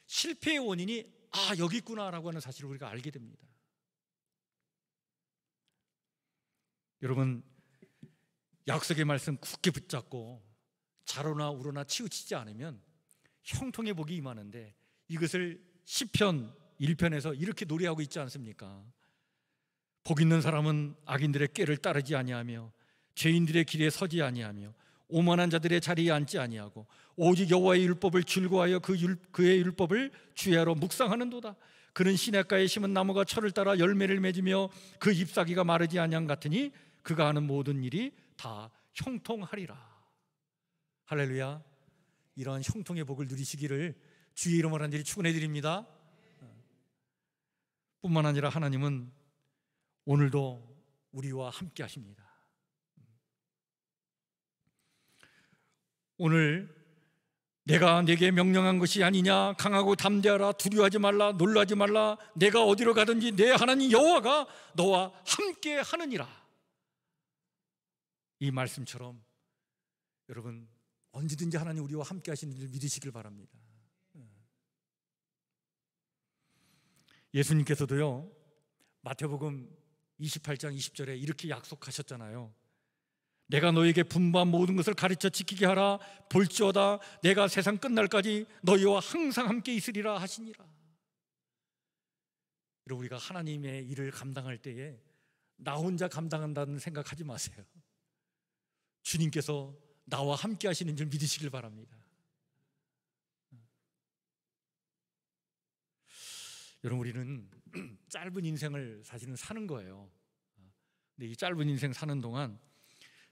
실패의 원인이 여기 있구나라고 하는 사실을 우리가 알게 됩니다. 여러분, 약속의 말씀 굳게 붙잡고 좌로나 우로나 치우치지 않으면 형통의 복이 임하는데, 이것을 시편 1편에서 이렇게 노래하고 있지 않습니까? 복 있는 사람은 악인들의 꾀를 따르지 아니하며 죄인들의 길에 서지 아니하며 오만한 자들의 자리에 앉지 아니하고 오직 여호와의 율법을 즐거워하여 그의 율법을 주야로 묵상하는도다. 그는 시냇가에 심은 나무가 철을 따라 열매를 맺으며 그 잎사귀가 마르지 아니함 같으니 그가 하는 모든 일이 다 형통하리라. 할렐루야. 이러한 형통의 복을 누리시기를 주의 이름으로 간절히 축원해 드립니다. 뿐만 아니라 하나님은 오늘도 우리와 함께 하십니다. 오늘 내가 내게 명령한 것이 아니냐, 강하고 담대하라, 두려워하지 말라, 놀라지 말라, 내가 어디로 가든지 내 하나님 여호와가 너와 함께 하느니라. 이 말씀처럼 여러분, 언제든지 하나님 우리와 함께 하시는 줄 믿으시길 바랍니다. 예수님께서도요, 마태복음 28장 20절에 이렇게 약속하셨잖아요. 내가 너에게 분부한 모든 것을 가르쳐 지키게 하라. 볼지어다 내가 세상 끝날까지 너희와 항상 함께 있으리라 하시니라. 여러분, 우리가 하나님의 일을 감당할 때에 나 혼자 감당한다는 생각하지 마세요. 주님께서 나와 함께 하시는 줄 믿으시길 바랍니다. 여러분, 우리는 짧은 인생을 사실은 사는 거예요. 근데 이 짧은 인생 사는 동안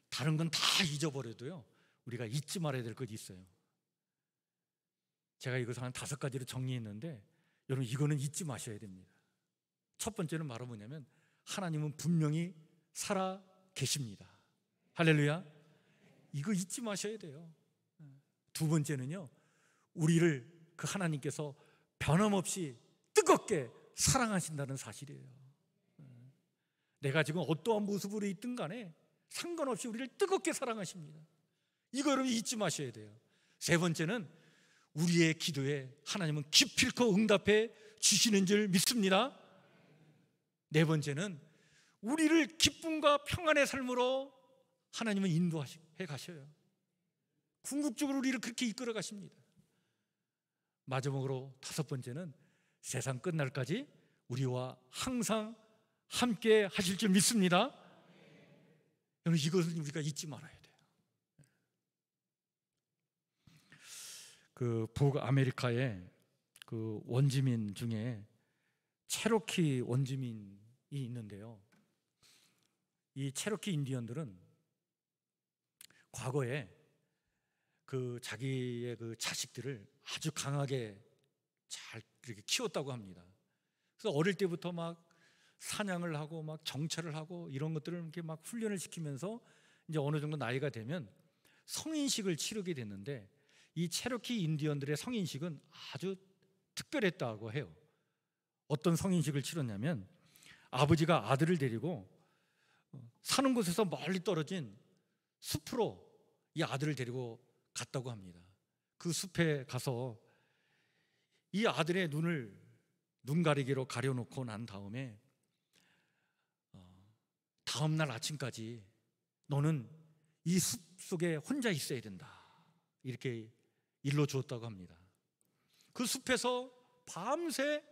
다른 건 다 잊어버려도요, 우리가 잊지 말아야 될 것이 있어요. 제가 이것을 한 5가지로 정리했는데, 여러분, 이거는 잊지 마셔야 됩니다. 첫 번째는 바로 뭐냐면, 하나님은 분명히 살아 계십니다. 할렐루야. 이거 잊지 마셔야 돼요. 두 번째는요, 우리를 그 하나님께서 변함없이 뜨겁게 사랑하신다는 사실이에요. 내가 지금 어떠한 모습으로 있든 간에 상관없이 우리를 뜨겁게 사랑하십니다. 이거 여러분 잊지 마셔야 돼요. 세 번째는 우리의 기도에 하나님은 기필코 응답해 주시는 줄 믿습니다. 네 번째는 우리를 기쁨과 평안의 삶으로 하나님은 인도해 가셔요. 궁극적으로 우리를 그렇게 이끌어 가십니다. 마지막으로 5번째는 세상 끝날까지 우리와 항상 함께 하실 줄 믿습니다. 여러분, 이것을 우리가 잊지 말아야 돼요. 그 북아메리카의 그 원주민 중에 체로키 원주민이 있는데요, 이 체로키 인디언들은 과거에 그 자기의 그 자식들을 아주 강하게 잘 이렇게 키웠다고 합니다. 그래서 어릴 때부터 막 사냥을 하고 막 정찰을 하고 이런 것들을 이렇게 막 훈련을 시키면서 이제 어느 정도 나이가 되면 성인식을 치르게 됐는데, 이 체로키 인디언들의 성인식은 아주 특별했다고 해요. 어떤 성인식을 치렀냐면, 아버지가 아들을 데리고 사는 곳에서 멀리 떨어진 숲으로 이 아들을 데리고 갔다고 합니다. 그 숲에 가서 이 아들의 눈 가리개로 가려놓고 난 다음에 다음 날 아침까지 너는 이 숲 속에 혼자 있어야 된다, 이렇게 일러주었다고 합니다. 그 숲에서 밤새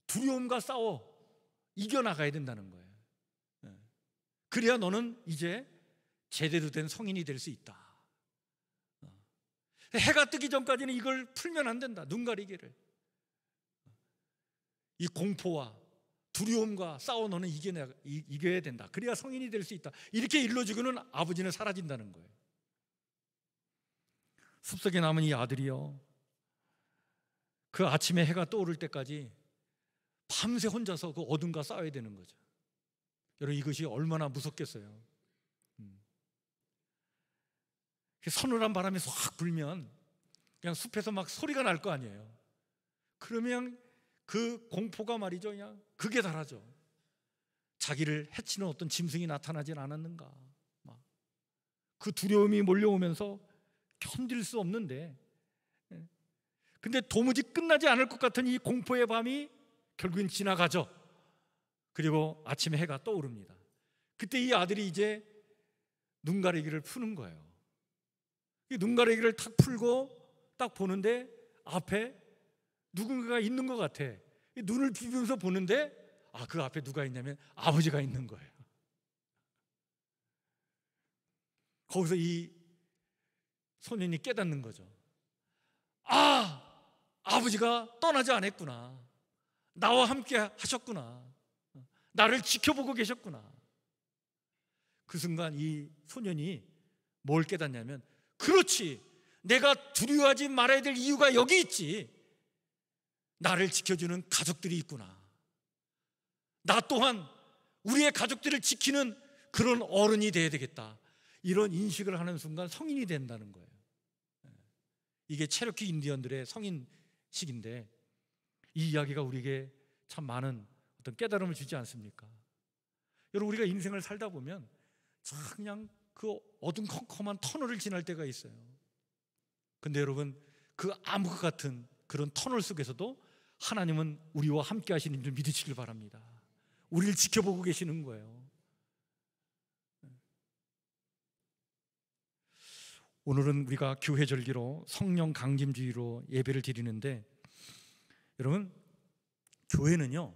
두려움과 싸워 이겨나가야 된다는 거예요. 그래야 너는 이제 제대로 된 성인이 될 수 있다. 해가 뜨기 전까지는 이걸 풀면 안 된다. 눈 가리개를. 이 공포와 두려움과 싸워 너는 이겨야 된다. 그래야 성인이 될 수 있다. 이렇게 일러주고는 아버지는 사라진다는 거예요. 숲속에 남은 이 아들이요, 그 아침에 해가 떠오를 때까지 밤새 혼자서 그 어둠과 싸워야 되는 거죠. 여러분, 이것이 얼마나 무섭겠어요. 서늘한 바람이 확 불면 그냥 숲에서 막 소리가 날 거 아니에요. 그러면 그 공포가 말이죠, 그냥 극에 달하죠. 자기를 해치는 어떤 짐승이 나타나진 않았는가, 막 그 두려움이 몰려오면서 견딜 수 없는데, 근데 도무지 끝나지 않을 것 같은 이 공포의 밤이 결국엔 지나가죠. 그리고 아침에 해가 떠오릅니다. 그때 이 아들이 이제 눈 가리기를 푸는 거예요. 이 눈 가리기를 탁 풀고 딱 보는데 앞에 누군가가 있는 것 같아. 눈을 비비면서 보는데 그 앞에 누가 있냐면 아버지가 있는 거예요. 거기서 이 소년이 깨닫는 거죠. 아버지가 떠나지 않았구나. 나와 함께 하셨구나. 나를 지켜보고 계셨구나. 그 순간 이 소년이 뭘 깨닫냐면, 그렇지, 내가 두려워하지 말아야 될 이유가 여기 있지. 나를 지켜주는 가족들이 있구나. 나 또한 우리의 가족들을 지키는 그런 어른이 돼야 되겠다. 이런 인식을 하는 순간 성인이 된다는 거예요. 이게 체로키 인디언들의 성인식인데, 이 이야기가 우리에게 참 많은 어떤 깨달음을 주지 않습니까? 여러분, 우리가 인생을 살다 보면 참 그냥 그 어둠컴컴한 터널을 지날 때가 있어요. 근데 여러분, 그 암흑 같은 그런 터널 속에서도 하나님은 우리와 함께 하시는 줄 믿으시길 바랍니다. 우리를 지켜보고 계시는 거예요. 오늘은 우리가 교회 절기로 성령 강림주의로 예배를 드리는데, 여러분, 교회는요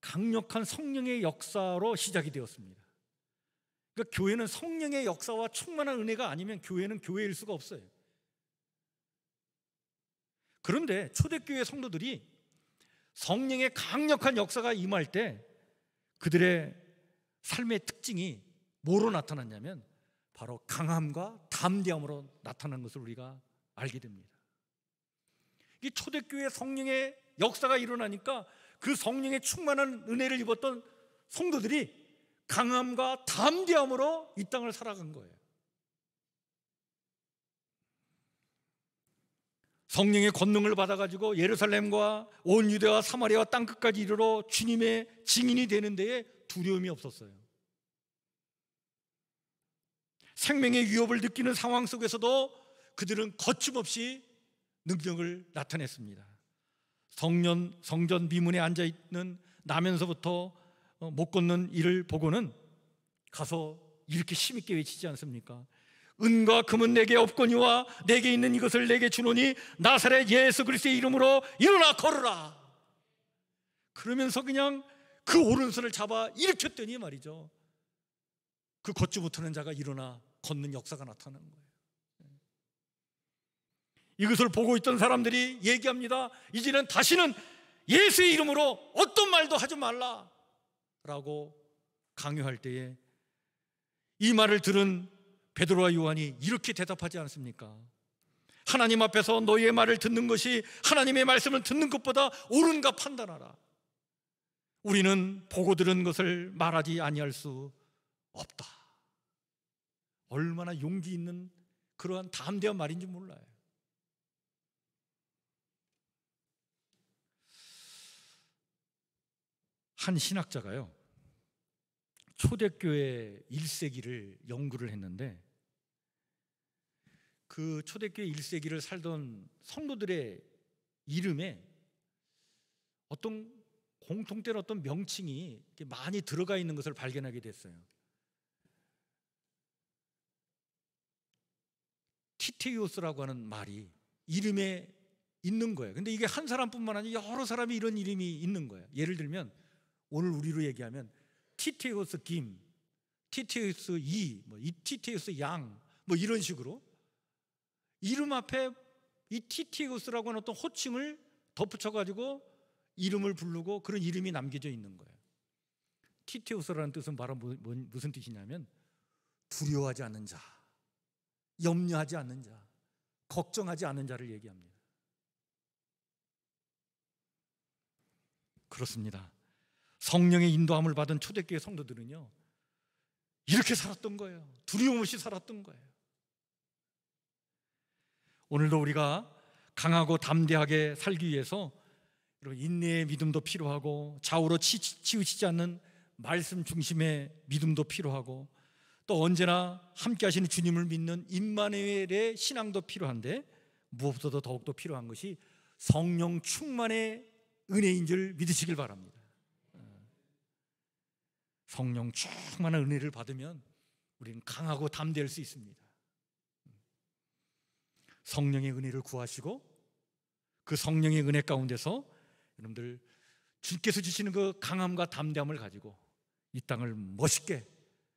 강력한 성령의 역사로 시작이 되었습니다. 그러니까 교회는 성령의 역사와 충만한 은혜가 아니면 교회는 교회일 수가 없어요. 그런데 초대교회 성도들이 성령의 강력한 역사가 임할 때 그들의 삶의 특징이 뭐로 나타났냐면 바로 강함과 담대함으로 나타난 것을 우리가 알게 됩니다. 이 초대교회 성령의 역사가 일어나니까 그 성령의 충만한 은혜를 입었던 성도들이 강함과 담대함으로 이 땅을 살아간 거예요. 성령의 권능을 받아가지고 예루살렘과 온 유대와 사마리아와 땅끝까지 이르러 주님의 증인이 되는 데에 두려움이 없었어요. 생명의 위협을 느끼는 상황 속에서도 그들은 거침없이 능력을 나타냈습니다. 성전 미문에 앉아있는 나면서부터 못 걷는 이를 보고는 가서 이렇게 힘있게 외치지 않습니까? 은과 금은 내게 없거니와 내게 있는 이것을 내게 주노니 나사렛 예수 그리스도의 이름으로 일어나 걸으라. 그러면서 그냥 그 오른손을 잡아 일으켰더니 말이죠, 그 걷지 못하는 자가 일어나 걷는 역사가 나타나는 거예요. 이것을 보고 있던 사람들이 얘기합니다. 이제는 다시는 예수의 이름으로 어떤 말도 하지 말라 라고 강요할 때에 이 말을 들은 베드로와 요한이 이렇게 대답하지 않습니까? 하나님 앞에서 너희의 말을 듣는 것이 하나님의 말씀을 듣는 것보다 옳은가 판단하라. 우리는 보고 들은 것을 말하지 아니할 수 없다. 얼마나 용기 있는 그러한 담대한 말인지 몰라요. 한 신학자가요, 초대교회 1세기를 연구를 했는데 그 초대교회 1세기를 살던 성도들의 이름에 어떤 공통된 어떤 명칭이 많이 들어가 있는 것을 발견하게 됐어요. 티테이오스라고 하는 말이 이름에 있는 거예요. 근데 이게 한 사람뿐만 아니라 여러 사람이 이런 이름이 있는 거예요. 예를 들면 오늘 우리로 얘기하면 티테이오스 김, 티테이오스 이, 티테이오스 양, 이런 식으로 이름 앞에 이 티테이오스라고 하는 어떤 호칭을 덧붙여가지고 이름을 부르고 그런 이름이 남겨져 있는 거예요. 티테오스라는 뜻은 바로 무슨 뜻이냐면 두려워하지 않는 자, 염려하지 않는 자, 걱정하지 않는 자를 얘기합니다. 그렇습니다. 성령의 인도함을 받은 초대교회 성도들은요, 이렇게 살았던 거예요. 두려움 없이 살았던 거예요. 오늘도 우리가 강하고 담대하게 살기 위해서 인내의 믿음도 필요하고 좌우로 치우치지 않는 말씀 중심의 믿음도 필요하고 또 언제나 함께 하시는 주님을 믿는 임마누엘의 신앙도 필요한데 무엇보다도 더욱더 필요한 것이 성령 충만의 은혜인 줄 믿으시길 바랍니다. 성령 충만한 은혜를 받으면 우리는 강하고 담대할 수 있습니다. 성령의 은혜를 구하시고 그 성령의 은혜 가운데서 여러분들 주께서 주시는 그 강함과 담대함을 가지고 이 땅을 멋있게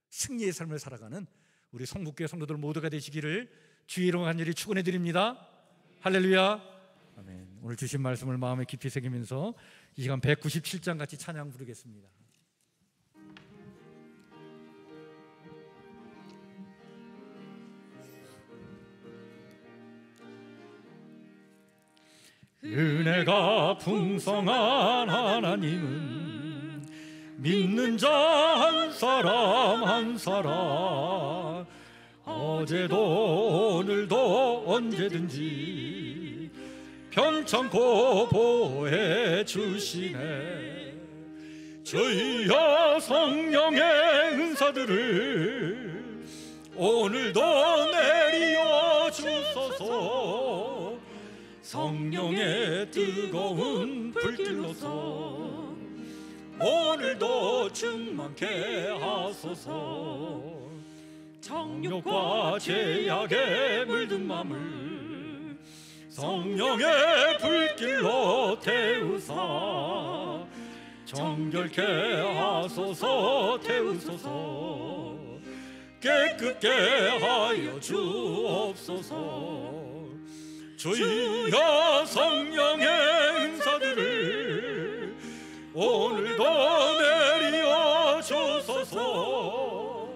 승리의 삶을 살아가는 우리 성북교회 성도들 모두가 되시기를 주의 이름으로 간절히 축원해 드립니다. 할렐루야. 아멘. 오늘 주신 말씀을 마음에 깊이 새기면서 이 시간 197장 같이 찬양 부르겠습니다. 은혜가 풍성한 하나님은 믿는 자 한 사람 한 사람 어제도 오늘도 언제든지 편찮고 보호해 주시네. 주여 성령의 은사들을 오늘도 내리어 주소서. 성령의 뜨거운 불길로서 오늘도 충만케 하소서. 정욕과 죄악에 물든 맘을 성령의 불길로 태우사 정결케 하소서. 태우소서. 깨끗게 하여 주옵소서. 주여 성령의 은사들을 오늘도 내리어 주소서.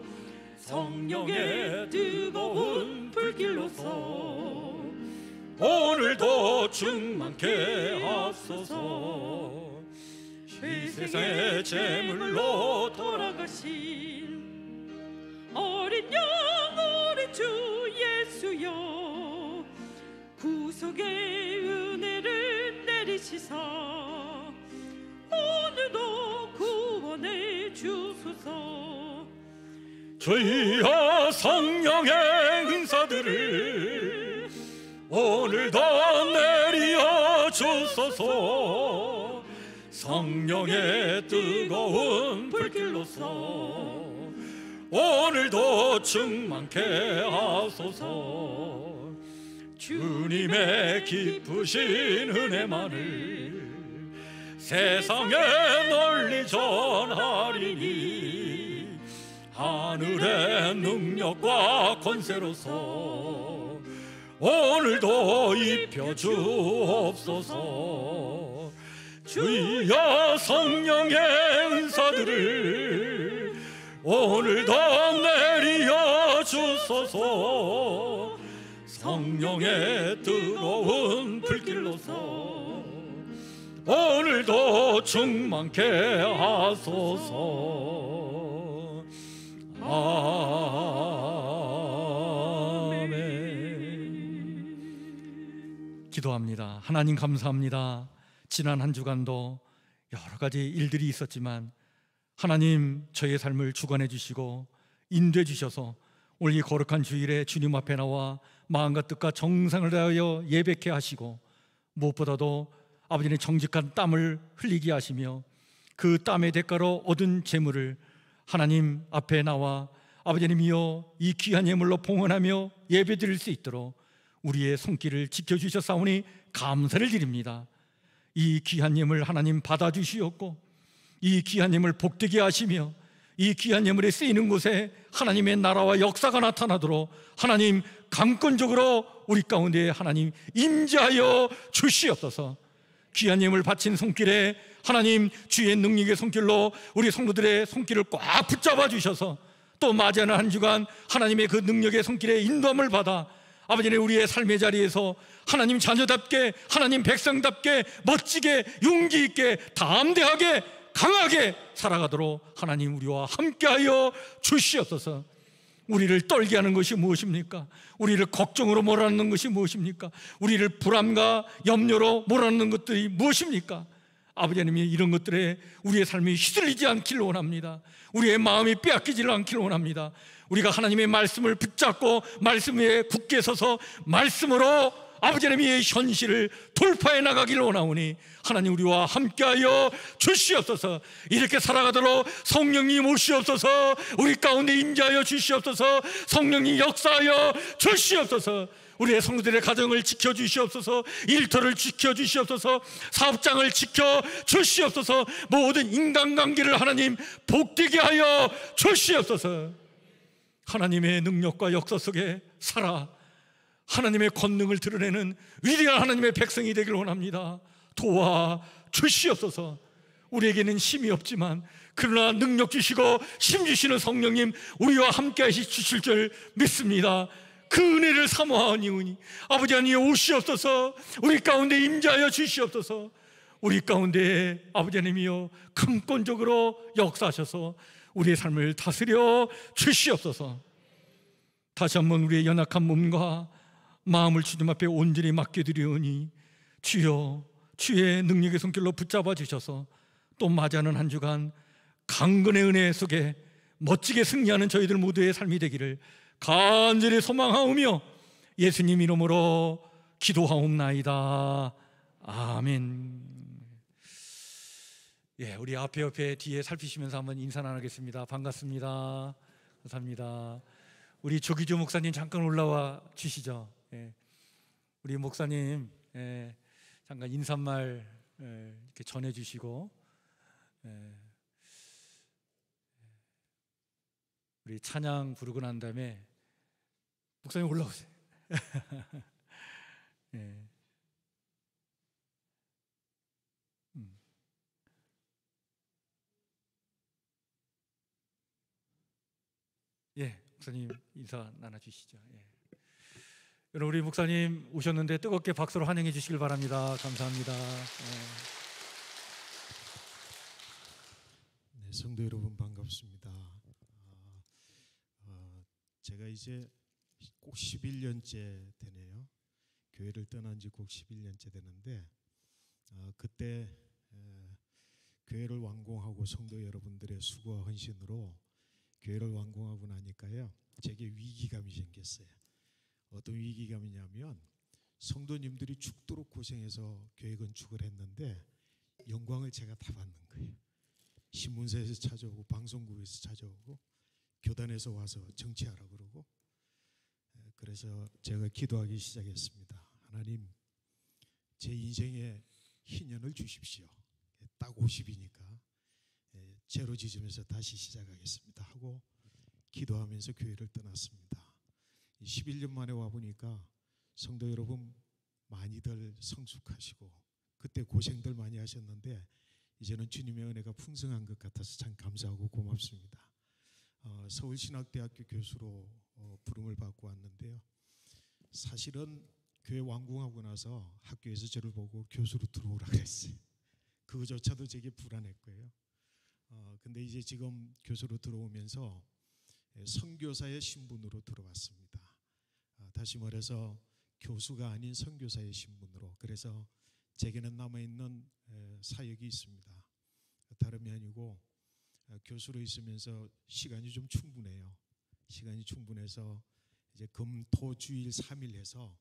성령의 뜨거운 불길로서 오늘도 충만케 하소서. 이 세상의 제물로 돌아가신 어린 양 우리 주 예수여, 구속의 은혜를 내리시사 오늘도 구원해 주소서. 주여 성령의 은사들을 오늘도 내리어 주소서. 성령의 뜨거운 불길로서 오늘도 충만케 하소서. 주님의 기쁘신 은혜만을 세상에 널리 전하리니 하늘의 능력과 권세로서 오늘도 입혀 주옵소서. 주여 성령의 은사들을 오늘도 내리어 주소서. 성령의 뜨거운 불길로서 오늘도 충만케 하소서. 아멘. 기도합니다. 하나님 감사합니다. 지난 한 주간도 여러 가지 일들이 있었지만 하나님 저의 삶을 주관해 주시고 인도해 주셔서 오늘 이 거룩한 주일에 주님 앞에 나와 마음과 뜻과 정성을 다하여 예배케 하시고 무엇보다도 아버지의 정직한 땀을 흘리게 하시며 그 땀의 대가로 얻은 재물을 하나님 앞에 나와 아버지님이여 이 귀한 예물로 봉헌하며 예배드릴 수 있도록 우리의 손길을 지켜주셨사오니 감사를 드립니다. 이 귀한 예물 하나님 받아주시옵고 이 귀한 예물 복되게 하시며 이 귀한 예물에 쓰이는 곳에 하나님의 나라와 역사가 나타나도록 하나님 강권적으로 우리 가운데 하나님 임재하여 주시옵소서. 귀한 예물 바친 손길에 하나님 주의 능력의 손길로 우리 성도들의 손길을 꽉 붙잡아 주셔서 또 맞이하는 한 주간 하나님의 그 능력의 손길에 인도함을 받아 아버지의 우리의 삶의 자리에서 하나님 자녀답게 하나님 백성답게 멋지게 용기 있게 담대하게 강하게 살아가도록 하나님 우리와 함께하여 주시옵소서. 우리를 떨게 하는 것이 무엇입니까? 우리를 걱정으로 몰아넣는 것이 무엇입니까? 우리를 불안과 염려로 몰아넣는 것들이 무엇입니까? 아버지 하나님, 이런 것들에 우리의 삶이 휘둘리지 않기를 원합니다. 우리의 마음이 빼앗기지를 않기를 원합니다. 우리가 하나님의 말씀을 붙잡고 말씀 위에 굳게 서서 말씀으로 아버지 하나님의 현실을 돌파해 나가기를 원하오니 하나님 우리와 함께하여 주시옵소서. 이렇게 살아가도록 성령님 오시옵소서. 우리 가운데 임재하여 주시옵소서. 성령님 역사하여 주시옵소서. 우리의 성도들의 가정을 지켜주시옵소서. 일터를 지켜주시옵소서. 사업장을 지켜주시옵소서. 모든 인간관계를 하나님 복되게 하여 주시옵소서. 하나님의 능력과 역사 속에 살아 하나님의 권능을 드러내는 위대한 하나님의 백성이 되기를 원합니다. 도와 주시옵소서. 우리에게는 힘이 없지만 그러나 능력 주시고 힘 주시는 성령님 우리와 함께 하실 줄 믿습니다. 그 은혜를 사모하오니 아버지 하나님 오시옵소서. 우리 가운데 임재하여 주시옵소서. 우리 가운데 아버지 하나님이여 강권적으로 역사하셔서 우리의 삶을 다스려 주시옵소서. 다시 한번 우리의 연약한 몸과 마음을 주님 앞에 온전히 맡겨드리오니 주여 주의 능력의 손길로 붙잡아 주셔서 또 맞이하는 한 주간 강건의 은혜 속에 멋지게 승리하는 저희들 모두의 삶이 되기를 간절히 소망하오며 예수님 이름으로 기도하옵나이다. 아멘. 예, 우리 앞에 옆에 뒤에 살피시면서 한번 인사 나누겠습니다. 반갑습니다. 감사합니다. 우리 조기조 목사님 잠깐 올라와 주시죠. 예, 우리 목사님 잠깐 인사말 이렇게 전해주시고 우리 찬양 부르고 난 다음에 목사님 올라오세요. 예. 예, 목사님 인사 나눠주시죠. 예. 여러분 우리 목사님 오셨는데 뜨겁게 박수로 환영해 주시길 바랍니다. 감사합니다. 네, 성도 여러분 반갑습니다. 제가 이제 꼭 11년째 되네요. 교회를 떠난 지 꼭 11년째 되는데 그때 교회를 완공하고 성도 여러분들의 수고와 헌신으로 교회를 완공하고 나니까요 제게 위기감이 생겼어요. 어떤 위기감이냐면 성도님들이 죽도록 고생해서 교회 건축을 했는데 영광을 제가 다 받는 거예요. 신문사에서 찾아오고 방송국에서 찾아오고 교단에서 와서 정치하라 그러고 그래서 제가 기도하기 시작했습니다. 하나님 제 인생에 희년을 주십시오. 딱 50이니까 제로 지점에서 다시 시작하겠습니다 하고 기도하면서 교회를 떠났습니다. 11년 만에 와보니까 성도 여러분 많이들 성숙하시고 그때 고생들 많이 하셨는데 이제는 주님의 은혜가 풍성한 것 같아서 참 감사하고 고맙습니다. 서울신학대학교 교수로 부름을 받고 왔는데요. 사실은 교회 완공하고 나서 학교에서 저를 보고 교수로 들어오라 그랬어요. 그거조차도 되게 불안했고요. 근데 이제 지금 교수로 들어오면서 선교사의 신분으로 들어왔습니다. 다시 말해서 교수가 아닌 선교사의 신분으로. 그래서 제게는 남아있는 사역이 있습니다. 다름이 아니고 교수로 있으면서 시간이 좀 충분해요. 시간이 충분해서 이제 금토주일 3일 해서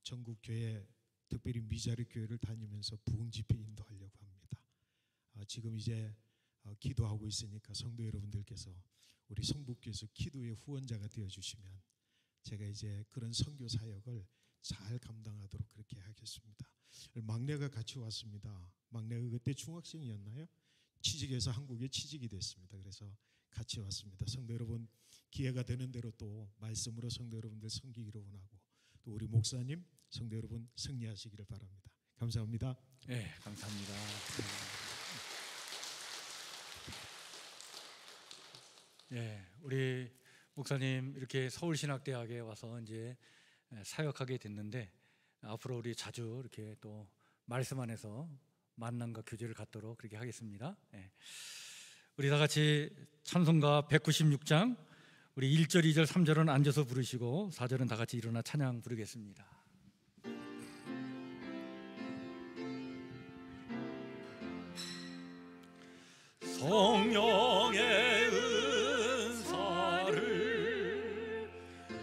전국 교회, 특별히 미자리 교회를 다니면서 부흥 집회 인도하려고 합니다. 지금 이제 기도하고 있으니까 성도 여러분들께서 우리 성북교에서 기도의 후원자가 되어 주시면 제가 이제 그런 선교 사역을 잘 감당하도록 그렇게 하겠습니다. 막내가 같이 왔습니다. 막내가 그때 중학생이었나요? 취직해서 한국에 취직이 됐습니다. 그래서 같이 왔습니다. 성도 여러분, 기회가 되는 대로 또 말씀으로 성도 여러분들 섬기기를 원하고, 또 우리 목사님, 성도 여러분 승리하시기를 바랍니다. 감사합니다. 네, 감사합니다. 네, 우리 목사님 이렇게 서울신학대학에 와서 이제 사역하게 됐는데, 앞으로 우리 자주 이렇게 또 말씀 안에서 만남과 교제를 갖도록 그렇게 하겠습니다. 네. 우리 다 같이 찬송가 196장 우리 1절, 2절, 3절은 앉아서 부르시고 4절은 다 같이 일어나 찬양 부르겠습니다. 성령의 은사를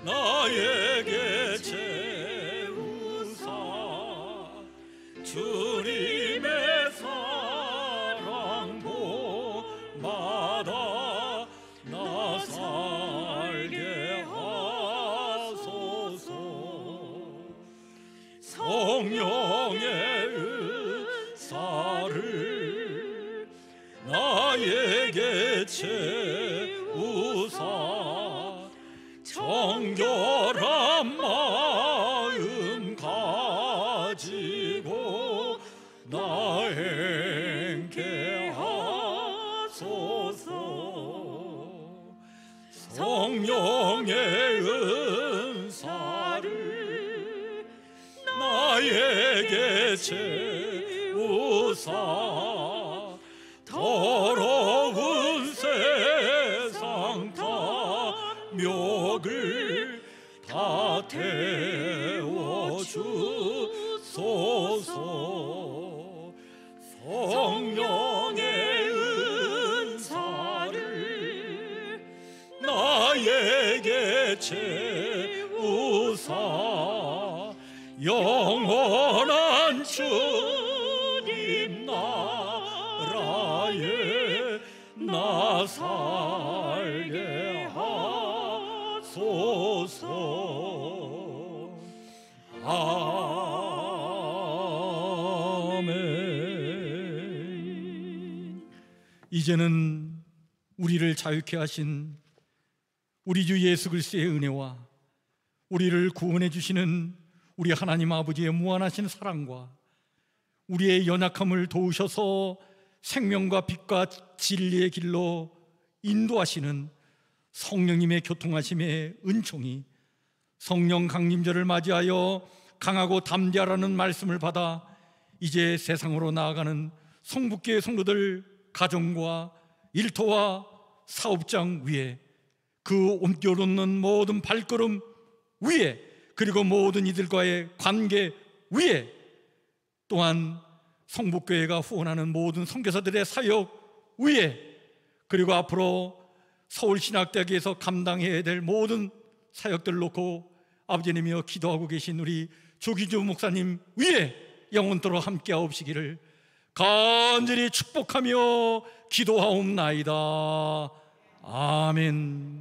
나에게 채우사 주님의 사랑 복마다 나 살게 하소서. 성령의 은사를 나에게 채우사 정결한 마음 가지고 나 행케 하소서. 성령의 은사를 나에게 채우사 더러운 세상 탐욕을 다 태워주소서. 성령의 은사를 나에게 채우사 영원한 주님 나라에 나 살게 하소서. 아멘. 이제는 우리를 자유케 하신 우리 주 예수 그리스도의 은혜와 우리를 구원해 주시는 우리 하나님 아버지의 무한하신 사랑과 우리의 연약함을 도우셔서 생명과 빛과 진리의 길로 인도하시는 성령님의 교통하심의 은총이 성령 강림절을 맞이하여 강하고 담대하라는 말씀을 받아 이제 세상으로 나아가는 성북교회 성도들 가정과 일터와 사업장 위에 그 온결 얻는 모든 발걸음 위에 그리고 모든 이들과의 관계 위에 또한 성북교회가 후원하는 모든 선교사들의 사역 위에 그리고 앞으로 서울신학대학에서 감당해야 될 모든 사역들을 놓고 아버지님이여 기도하고 계신 우리 조기주 목사님 위에 영원토록 함께하옵시기를 간절히 축복하며 기도하옵나이다. 아멘.